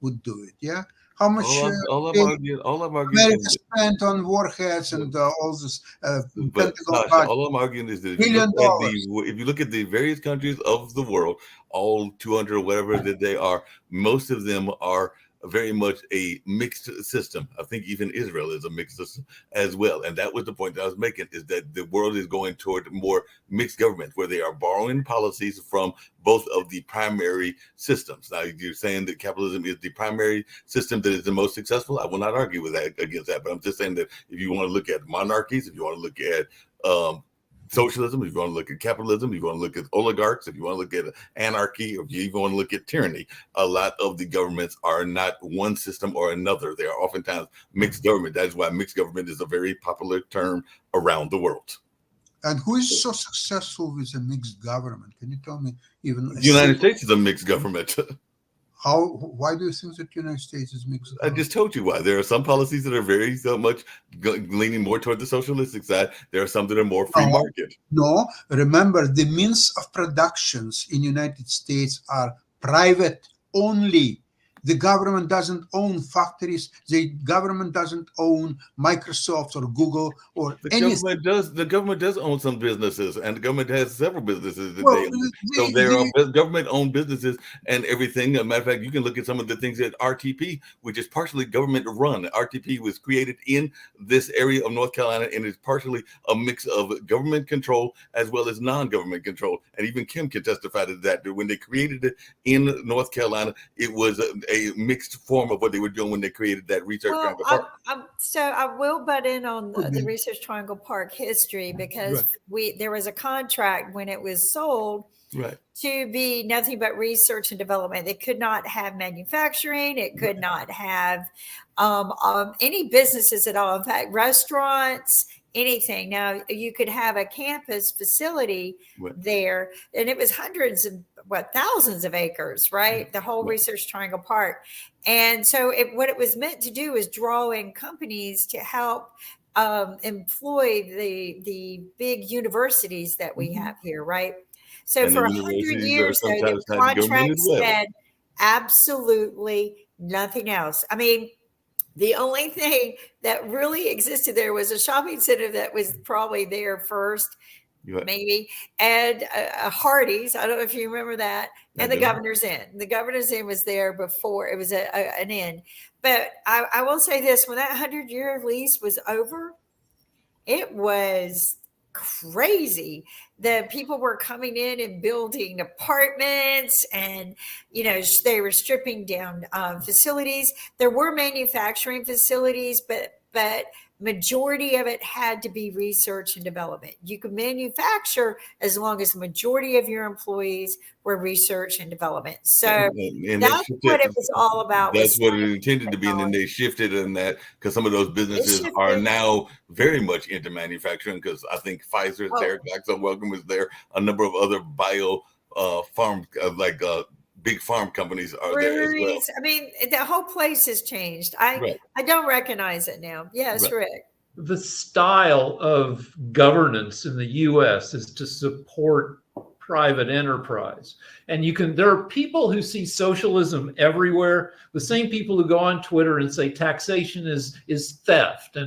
would do it. Yeah, how much All I'm arguing America spent on warheads and all this but Pentagon Sasha, all I'm arguing is that if you look at the various countries of the world, all 200 or whatever that they are, most of them are very much a mixed system. I think even Israel is a mixed system as well. And that was the point that I was making, is that the world is going toward more mixed government, where they are borrowing policies from both of the primary systems. Now, you're saying that capitalism is the primary system that is the most successful. I will not argue with that, against that, but I'm just saying that if you want to look at monarchies, if you want to look at socialism, if you want to look at capitalism, if you want to look at oligarchs, if you want to look at anarchy, or if you even want to look at tyranny, a lot of the governments are not one system or another. They are oftentimes mixed government. That is why mixed government is a very popular term around the world. And who is so successful with a mixed government? Can you tell me? Even the United States is a mixed government. Why do you think that the United States is mixed? I just told you why. There are some policies that are very so much leaning more toward the socialistic side. There are some that are more free market. No, remember, the means of productions in United States are private only. The government doesn't own factories. The government doesn't own Microsoft or Google or anything. The government does own some businesses, and the government has several businesses that they own. So there are government-owned businesses and everything. As a matter of fact, you can look at some of the things at RTP, which is partially government-run. RTP was created in this area of North Carolina, and it's partially a mix of government control as well as non-government control. And even Kim can testify to that when they created it in North Carolina, it was a mixed form of what they were doing when they created that Research Triangle Park. So I will butt in on the Research Triangle Park history, because there was a contract when it was sold Right. to be nothing but research and development. It could not have manufacturing. It could not have any businesses at all. In fact, restaurants, anything. Now, you could have a campus facility there, and it was hundreds of, thousands of acres, right? The whole Research Triangle Park. And so what it was meant to do is draw in companies to help employ the big universities that we have here, right? So And for the 100 universities are years, though, the sometimes not government contract as well. said absolutely nothing else. I mean, the only thing that really existed there was a shopping center that was probably there first, maybe, and a Hardee's. I don't know if you remember that, and the Governor's Inn. The Governor's Inn was there before. It was an inn. But I will say this: when that 100-year lease was over, it was crazy. The people were coming in and building apartments, and they were stripping down facilities. There were manufacturing facilities, but majority of it had to be research and development. You could manufacture as long as the majority of your employees were research and development. So and that's what it was all about. That's what it intended to be. And then they shifted in that, because some of those businesses are now very much into manufacturing, because I think Pfizer is there, Glaxo Wellcome is there, a number of other bio farm big farm companies are there as well. I mean, the whole place has changed. I don't recognize it now. Yes, Rick. The style of governance in the U.S. is to support private enterprise. And there are people who see socialism everywhere. The same people who go on Twitter and say taxation is theft.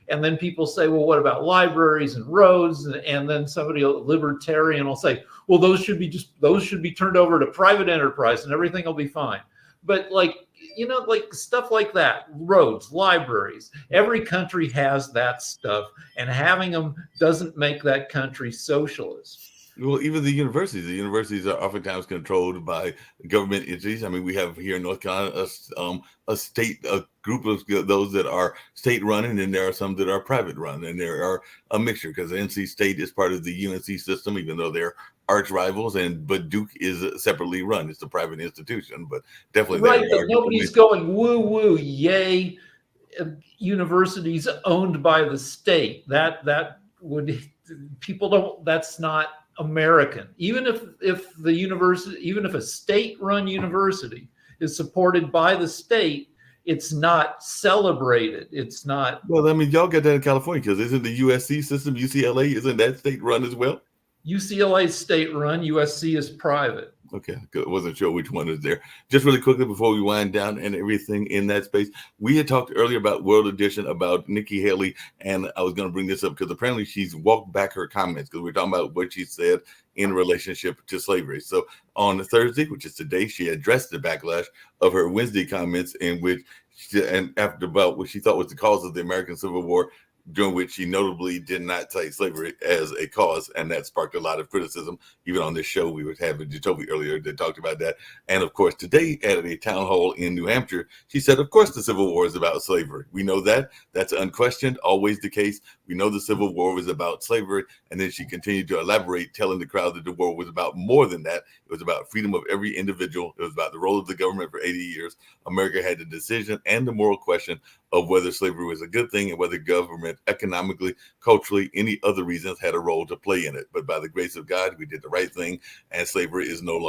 And then people say, well, what about libraries and roads? And then somebody, a libertarian, will say, well, those should be turned over to private enterprise and everything will be fine. But like stuff like that, roads, libraries, every country has that stuff, and having them doesn't make that country socialist. Well, even the universities are oftentimes controlled by government entities. I mean, we have here in North Carolina a group of those that are state run, and then there are some that are private run, and there are a mixture, because NC State is part of the UNC system, even though they're arch rivals, but Duke is separately run. It's a private institution, but definitely right. But nobody's going woo woo, yay! Universities owned by the state. That would, people don't. That's not American. Even if the university, even if a state-run university is supported by the state, it's not celebrated. It's not. Well, I mean, y'all get that in California, because isn't the USC system, UCLA, isn't that state-run as well? UCLA is state-run. USC is private. Okay, I wasn't sure which one is there. Just really quickly before we wind down and everything in that space, we had talked earlier about World Edition, about Nikki Haley, and I was going to bring this up because apparently she's walked back her comments, because we're talking about what she said in relationship to slavery. So on Thursday, which is today, she addressed the backlash of her Wednesday comments, in which after about what she thought was the cause of the American Civil War, during which she notably did not cite slavery as a cause, and that sparked a lot of criticism. Even on this show, we were having Jacoby earlier that talked about that. And of course, today at a town hall in New Hampshire, she said, of course, the Civil War is about slavery. We know that. That's unquestioned, always the case. We know the Civil War was about slavery. And then she continued to elaborate, telling the crowd that the war was about more than that. It was about freedom of every individual. It was about the role of the government for 80 years. America had the decision and the moral question of whether slavery was a good thing, and whether government, economically, culturally, any other reasons had a role to play in it. But by the grace of God, we did the right thing, and slavery is no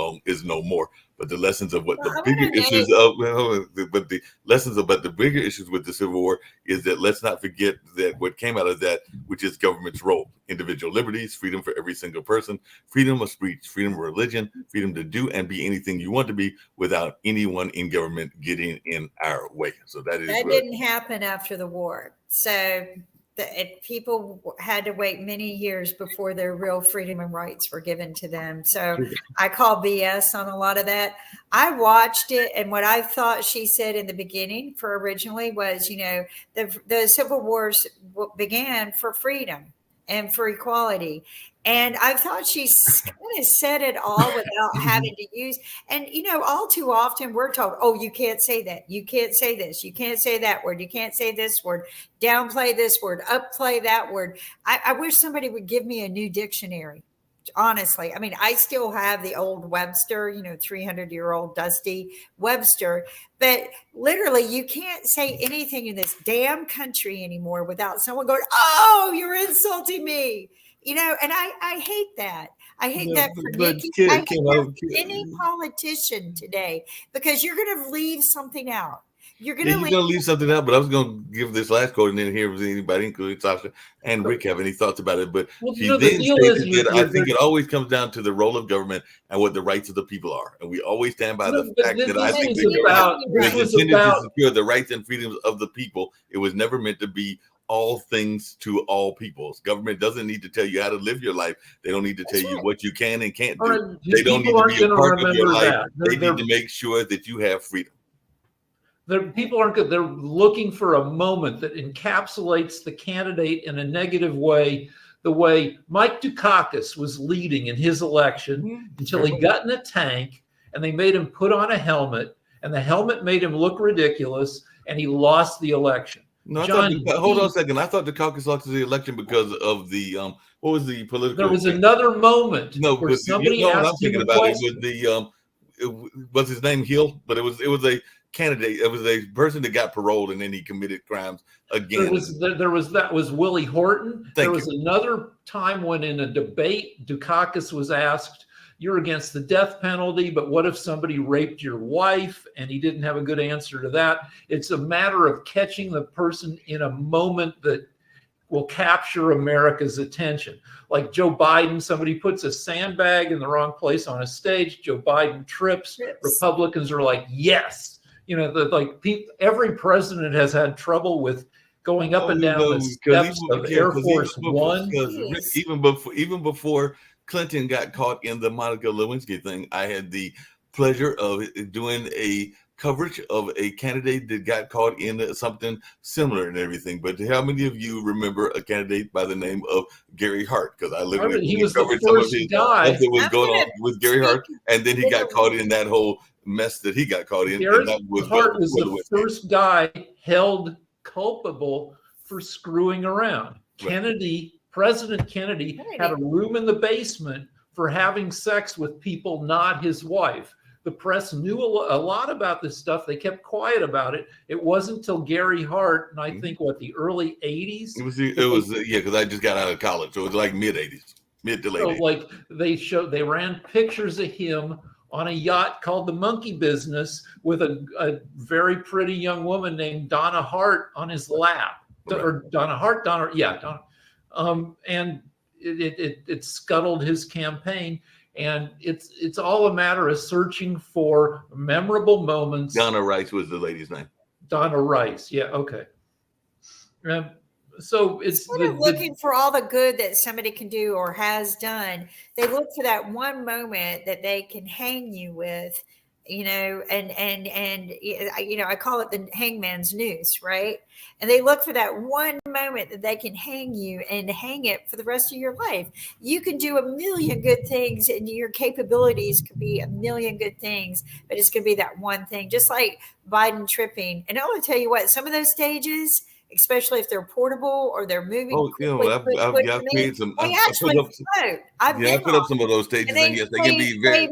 more. But the lessons of what the bigger issues about the bigger issues with the Civil War is that let's not forget that what came out of that, which is government's role, individual liberties, freedom for every single person, freedom of speech, freedom of religion, freedom to do and be anything you want to be without anyone in government getting in our way. So that didn't happen after the war. So people had to wait many years before their real freedom and rights were given to them. So I call BS on a lot of that. I watched it, and what I thought she said in the beginning originally was, the Civil Wars began for freedom and for equality. And I thought she kind of said it all without having to use. And, all too often we're told, oh, you can't say that. You can't say this. You can't say that word. You can't say this word. Downplay this word. Upplay that word. I wish somebody would give me a new dictionary honestly, I mean, I still have the old Webster, 300-year-old dusty Webster, but literally you can't say anything in this damn country anymore without someone going, "Oh, you're insulting me." And I hate that. I hate that for Nikki. I hate that for any politician today, because you're going to leave something out. You're going to leave something out, but I was going to give this last quote and then hear if anybody, including Sasha and Rick, have any thoughts about it. But she then stated that I think it always comes down to the role of government and what the rights of the people are. And we always stand by the fact that I think it was intended to secure the rights and freedoms of the people. It was never meant to be all things to all peoples. Government doesn't need to tell you how to live your life. They don't need to tell you what you can and can't do. They don't need to be a part of your life. They need to make sure that you have freedom. People aren't good. They're looking for a moment that encapsulates the candidate in a negative way, the way Mike Dukakis was leading in his election until he got in a tank and they made him put on a helmet, and the helmet made him look ridiculous, and he lost the election. No, hold on a second. I thought Dukakis lost the election because of the what was the political? There was another moment. No, where somebody asked I'm thinking about it was it was his name Hill, but it was a candidate. It was a person that got paroled and then he committed crimes again. That was Willie Horton. There was another time when in a debate, Dukakis was asked, "You're against the death penalty, but what if somebody raped your wife?" And he didn't have a good answer to that. It's a matter of catching the person in a moment that will capture America's attention. Like Joe Biden, somebody puts a sandbag in the wrong place on a stage, Joe Biden trips. Republicans are like, yes. Every president has had trouble with going up and down the steps of Air Force One. Even before Clinton got caught in the Monica Lewinsky thing, I had the pleasure of doing a coverage of a candidate that got caught in something similar and everything. But how many of you remember a candidate by the name of Gary Hart? Because I literally he was the first guy that was going on with Gary Hart, and then he got caught in that whole mess that he got caught in. Gary Hart was the first guy held culpable for screwing around. Right. President Kennedy had a room in the basement for having sex with people not his wife. The press knew a lot about this stuff. They kept quiet about it. It wasn't until Gary Hart, and I think the early 80s. It was because I just got out of college, so it was like mid to late 80s. Like they ran pictures of him on a yacht called the Monkey Business with a very pretty young woman named Donna Hart on his lap. Right. Or Donna Hart, Donna. And it scuttled his campaign. And it's all a matter of searching for memorable moments. Donna Rice was the lady's name. Donna Rice, yeah, okay. So it's sort of looking for all the good that somebody can do or has done. They look for that one moment that they can hang you with, and I call it the hangman's noose, right? And they look for that one moment that they can hang you and hang it for the rest of your life. You can do a million good things, and your capabilities could be a million good things, but it's going to be that one thing, just like Biden tripping. And I want to tell you what, some of those stages, especially if they're portable or they're moving. I've created some. I put up some of those stages, and yes, they can be very.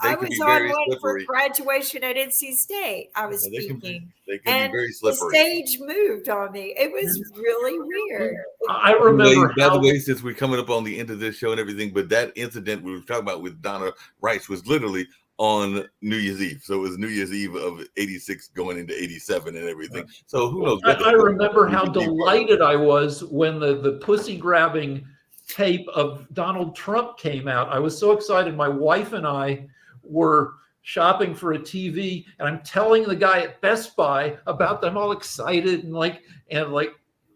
I was on one for graduation at NC State. I was speaking. They can be very slippery. The stage moved on me. It was really weird. I remember. By the way, since we're coming up on the end of this show and everything, but that incident we were talking about with Donna Rice was literally on New Year's Eve. So it was New Year's Eve of 86 going into 87 and everything. So who knows? I remember how delighted I was when the pussy grabbing tape of Donald Trump came out. I was so excited. My wife and I were shopping for a TV, and I'm telling the guy at Best Buy about them, all excited and like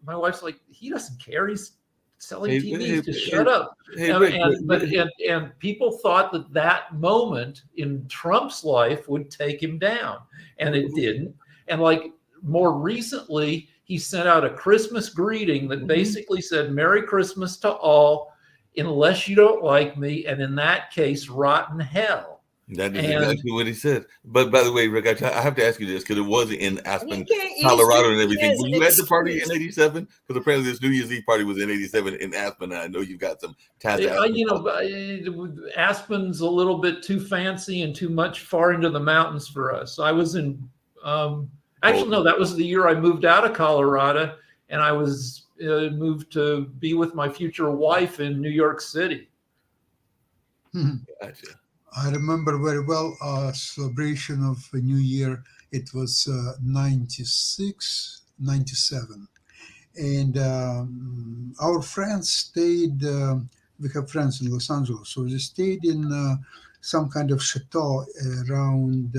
my wife's like, he doesn't care. He's selling TVs. Just shut up. And people thought that moment in Trump's life would take him down, and it didn't. And like more recently, he sent out a Christmas greeting that basically said, "Merry Christmas to all, unless you don't like me, and in that case, rotten hell." That is And exactly what he said. But by the way, Rick, I have to ask you this because it was in You Aspen, can't use Colorado, New and everything. Year's Were as you an at the party in excuse. '87? Because apparently this New Year's Eve party was in '87 in Aspen. And I know you've got some ties to Aspen. you know, Aspen's a little bit too fancy and too much far into the mountains for us. I was in, actually, no, that was the year I moved out of Colorado, and I was moved to be with my future wife in New York City. Gotcha. I remember very well celebration of a New Year. It was 96, 97. And our friends stayed, we have friends in Los Angeles, so they stayed in some kind of chateau around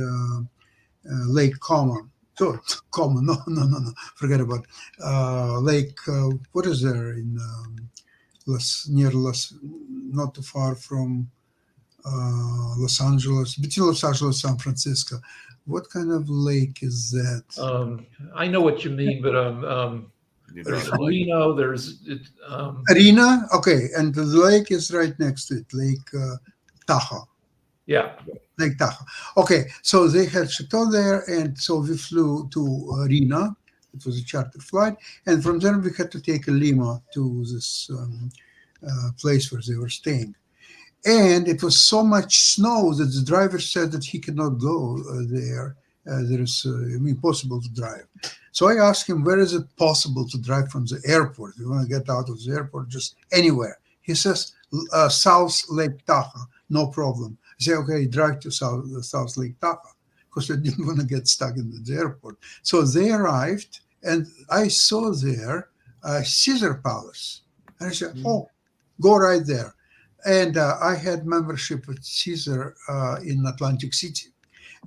Lake Como. So, Como, no, forget about Lake, what is there in near Los, not too far from Los Angeles, between Los Angeles and San Francisco. What kind of lake is that? I know what you mean, but there's Reno, there's Arena? Okay, and the lake is right next to it, Lake Tahoe. Yeah. Lake Tahoe. Okay, so they had chateau there, and so we flew to Arena. It was a charter flight, and from there we had to take a limo to this place where they were staying. And it was so much snow that the driver said that he cannot go there. There is impossible to drive. So I asked him, where is it possible to drive from the airport? We want to get out of the airport, just anywhere. He says, South Lake Tahoe, no problem. I say, okay, drive to South Lake Tahoe, because I didn't want to get stuck in the airport. So they arrived, and I saw there Caesar Palace. And I said, oh, go right there. And I had membership with Caesar in Atlantic City,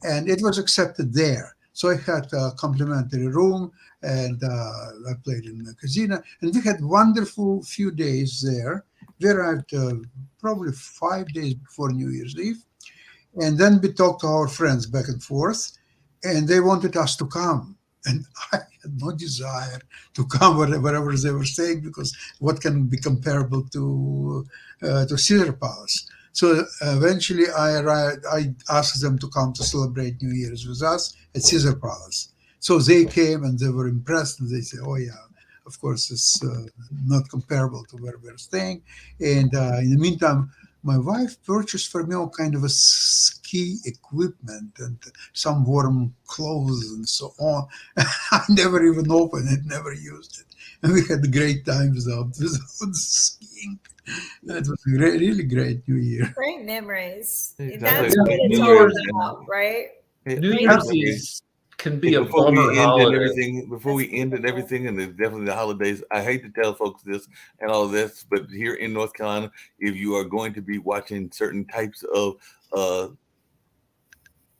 and it was accepted there. So I had a complimentary room, and I played in the casino, and we had wonderful few days there. We arrived probably 5 days before New Year's Eve, and then we talked to our friends back and forth, and they wanted us to come. And I had no desire to come wherever they were staying, because what can be comparable to Caesar Palace? So eventually I arrived. I asked them to come to celebrate New Year's with us at Caesar Palace. So they came and they were impressed, and they said, "Oh yeah, of course it's not comparable to where we're staying." And in the meantime, my wife purchased for me all kind of a ski equipment and some warm clothes and so on. I never even opened it, never used it. And we had great times out skiing. It was a really great New Year. Great memories. Exactly. That's what it's New all Year's about, right? New Great Year's memories. can be a Before we bummer end and holiday. everything, before we That's end and beautiful. everything, and it's definitely the holidays, I hate to tell folks this and all this, but here in North Carolina, if you are going to be watching certain types of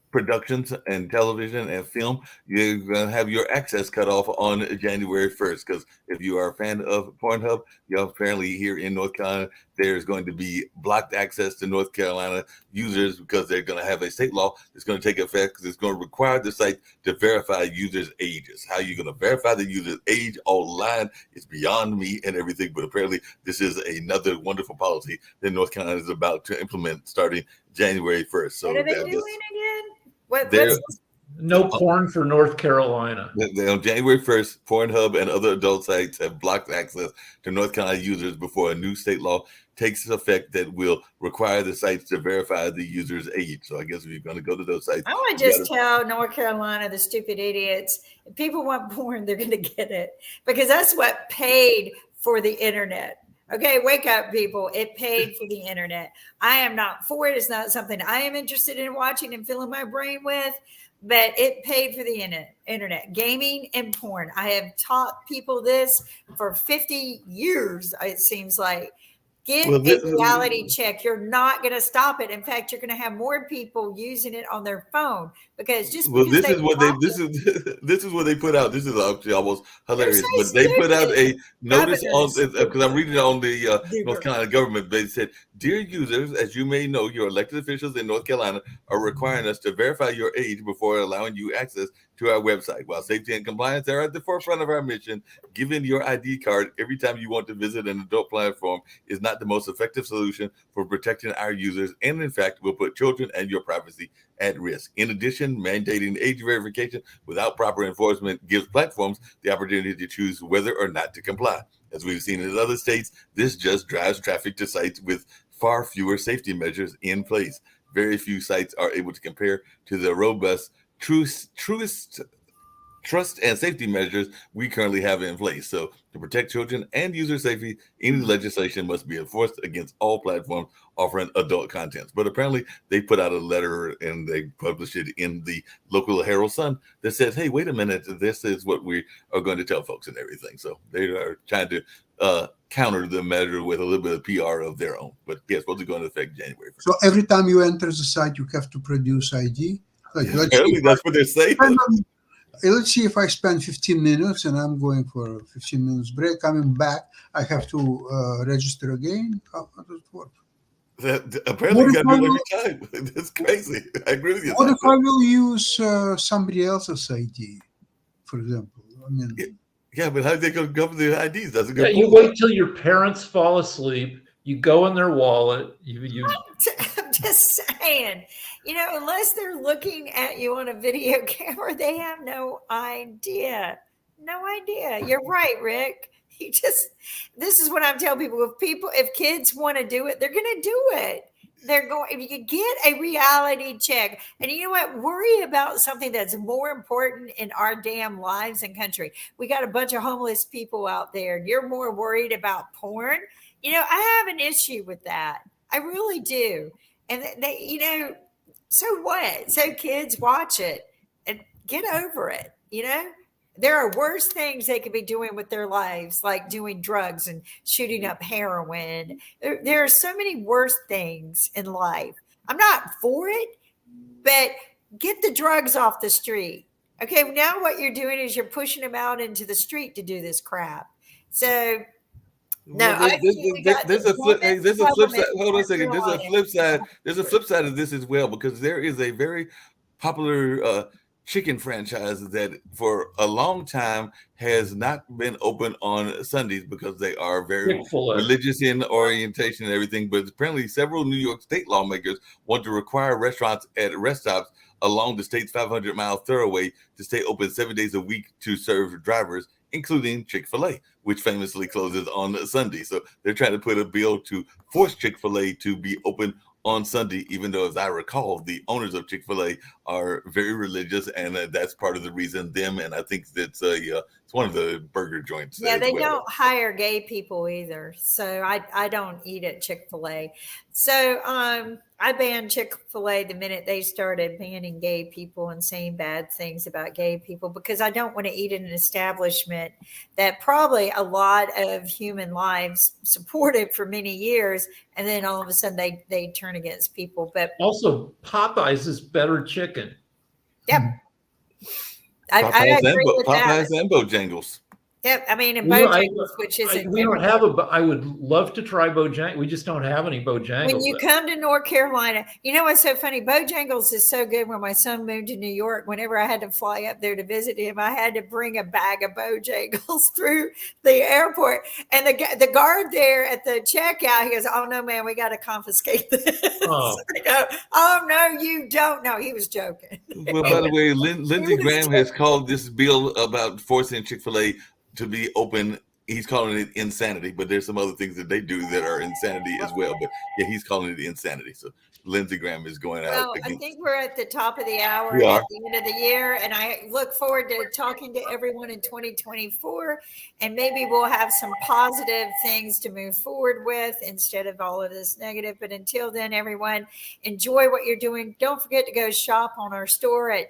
productions and television and film, you're going to have your access cut off on January 1st. Because if you are a fan of Pornhub, you apparently here in North Carolina, there's going to be blocked access to North Carolina users, because they're going to have a state law that's going to take effect, because it's going to require the site to verify users' ages. How you're going to verify the user's age online is beyond me and everything, but apparently this is another wonderful policy that North Carolina is about to implement starting January 1st. So What are they that doing just- again? What's They're- No porn for North Carolina. On January 1st, Pornhub and other adult sites have blocked access to North Carolina users before a new state law takes effect that will require the sites to verify the user's age. So I guess if you're going to go to those sites, I want to just tell North Carolina, the stupid idiots, if people want porn, they're going to get it, because that's what paid for the internet. Okay, wake up, people. It paid for the internet. I am not for it. It's not something I am interested in watching and filling my brain with, but it paid for the internet, gaming and porn. I have taught people this for 50 years, it seems like. Get a reality check. You're not going to stop it. In fact, you're going to have more people using it on their phone, because just this is what they put out. This is actually almost hilarious. So but they put out a notice Governors. on, because I'm reading it on the North Carolina government. They said, Dear users, as you may know, your elected officials in North Carolina are requiring us to verify your age before allowing you access to our website. While safety and compliance are at the forefront of our mission, giving your ID card every time you want to visit an adult platform is not the most effective solution for protecting our users, and in fact will put children and your privacy at risk. In addition, mandating age verification without proper enforcement gives platforms the opportunity to choose whether or not to comply. As we've seen in other states, this just drives traffic to sites with far fewer safety measures in place. Very few sites are able to compare to the robust, truest trust and safety measures we currently have in place. So to protect children and user safety, any legislation must be enforced against all platforms offering adult content. But apparently they put out a letter and they published it in the local Herald Sun that says, hey, wait a minute, this is what we are going to tell folks and everything. So they are trying to counter the measure with a little bit of PR of their own. But yes, what's going to affect January 1st. So every time you enter the site, you have to produce ID. Like, Apparently that's what they're saying. Let's see if I spend 15 minutes and I'm going for a 15 minutes break. Coming back, I have to register again. How does it work? Apparently you got to do it every time. That's crazy. I agree with you. What if I will use somebody else's ID, for example? I mean, yeah, but how are they going to cover the IDs? That's a good point. You wait till your parents fall asleep. You go in their wallet. I'm just saying, unless they're looking at you on a video camera, they have no idea. No idea. You're right, Rick. This is what I'm telling people. If kids want to do it, they're going to do it. If you get a reality check, and you know what, worry about something that's more important in our damn lives and country. We got a bunch of homeless people out there. You're more worried about porn. I have an issue with that. I really do. And so what? So kids watch it and get over it. There are worse things they could be doing with their lives, like doing drugs and shooting up heroin. There are so many worse things in life. I'm not for it, but get the drugs off the street. Okay, now what you're doing is you're pushing them out into the street to do this crap. So no, there's a flip side. Hold on a second. There's a flip side. There's a flip side of this as well, because there is a very popular chicken franchise that for a long time has not been open on Sundays because they are very religious in orientation and everything. But apparently several New York state lawmakers want to require restaurants at rest stops along the state's 500-mile thoroughway to stay open 7 days a week to serve drivers, including Chick-fil-A, which famously closes on Sunday. So they're trying to put a bill to force Chick-fil-A to be open on Sunday, even though, as I recall, the owners of Chick-fil-A are very religious, and that's part of the reason them. And I think that's it's one of the burger joints. Yeah, they don't hire gay people either, so I don't eat at Chick-fil-A. So I banned Chick-fil-A the minute they started banning gay people and saying bad things about gay people, because I don't want to eat in an establishment that probably a lot of human lives supported for many years, and then all of a sudden they turn against people. But also, Popeyes is better chicken. Yep. I agree with Popeyes and Bojangles. Yep, I mean, and Bojangles, which isn't. We don't have I would love to try Bojangles. We just don't have any Bojangles. When you come to North Carolina, you know what's so funny? Bojangles is so good. When my son moved to New York, whenever I had to fly up there to visit him, I had to bring a bag of Bojangles through the airport. And the guard there at the checkout, he goes, "Oh no, man, we got to confiscate this." Oh. I go, "Oh no, you don't." No, he was joking. Well, by the way, Lindsey Graham has called this bill about forcing Chick-fil-A to be open. He's calling it insanity, but there's some other things that they do that are insanity as well. But yeah, he's calling it insanity. So Lindsey Graham is going out. Well, I think we're at the top of the hour at the end of the year, and I look forward to talking to everyone in 2024, and maybe we'll have some positive things to move forward with instead of all of this negative. But until then, everyone, enjoy what you're doing. Don't forget to go shop on our store at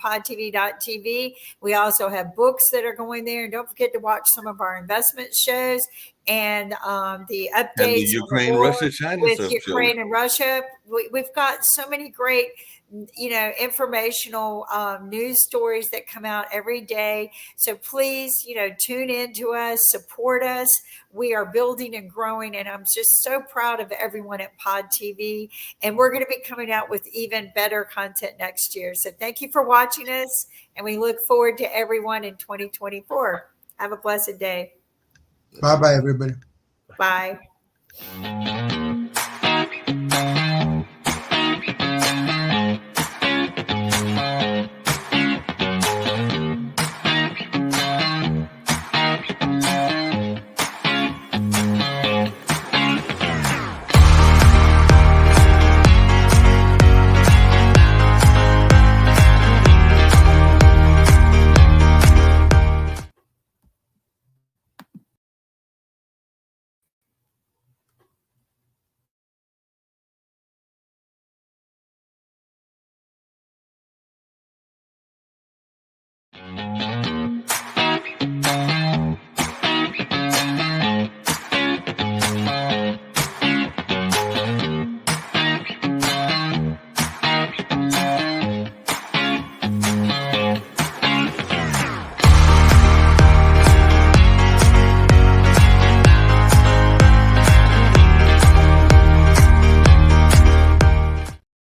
podtv.tv. We also have books that are going there, and don't forget to watch some of our investment shows. and the And updates the on the Ukraine, war Russia, China with show. Ukraine and Russia. We've got so many great, informational news stories that come out every day. So please, tune in to us, support us. We are building and growing, and I'm just so proud of everyone at Pod TV. And we're going to be coming out with even better content next year. So thank you for watching us, and we look forward to everyone in 2024. Have a blessed day. Bye bye, everybody. Bye.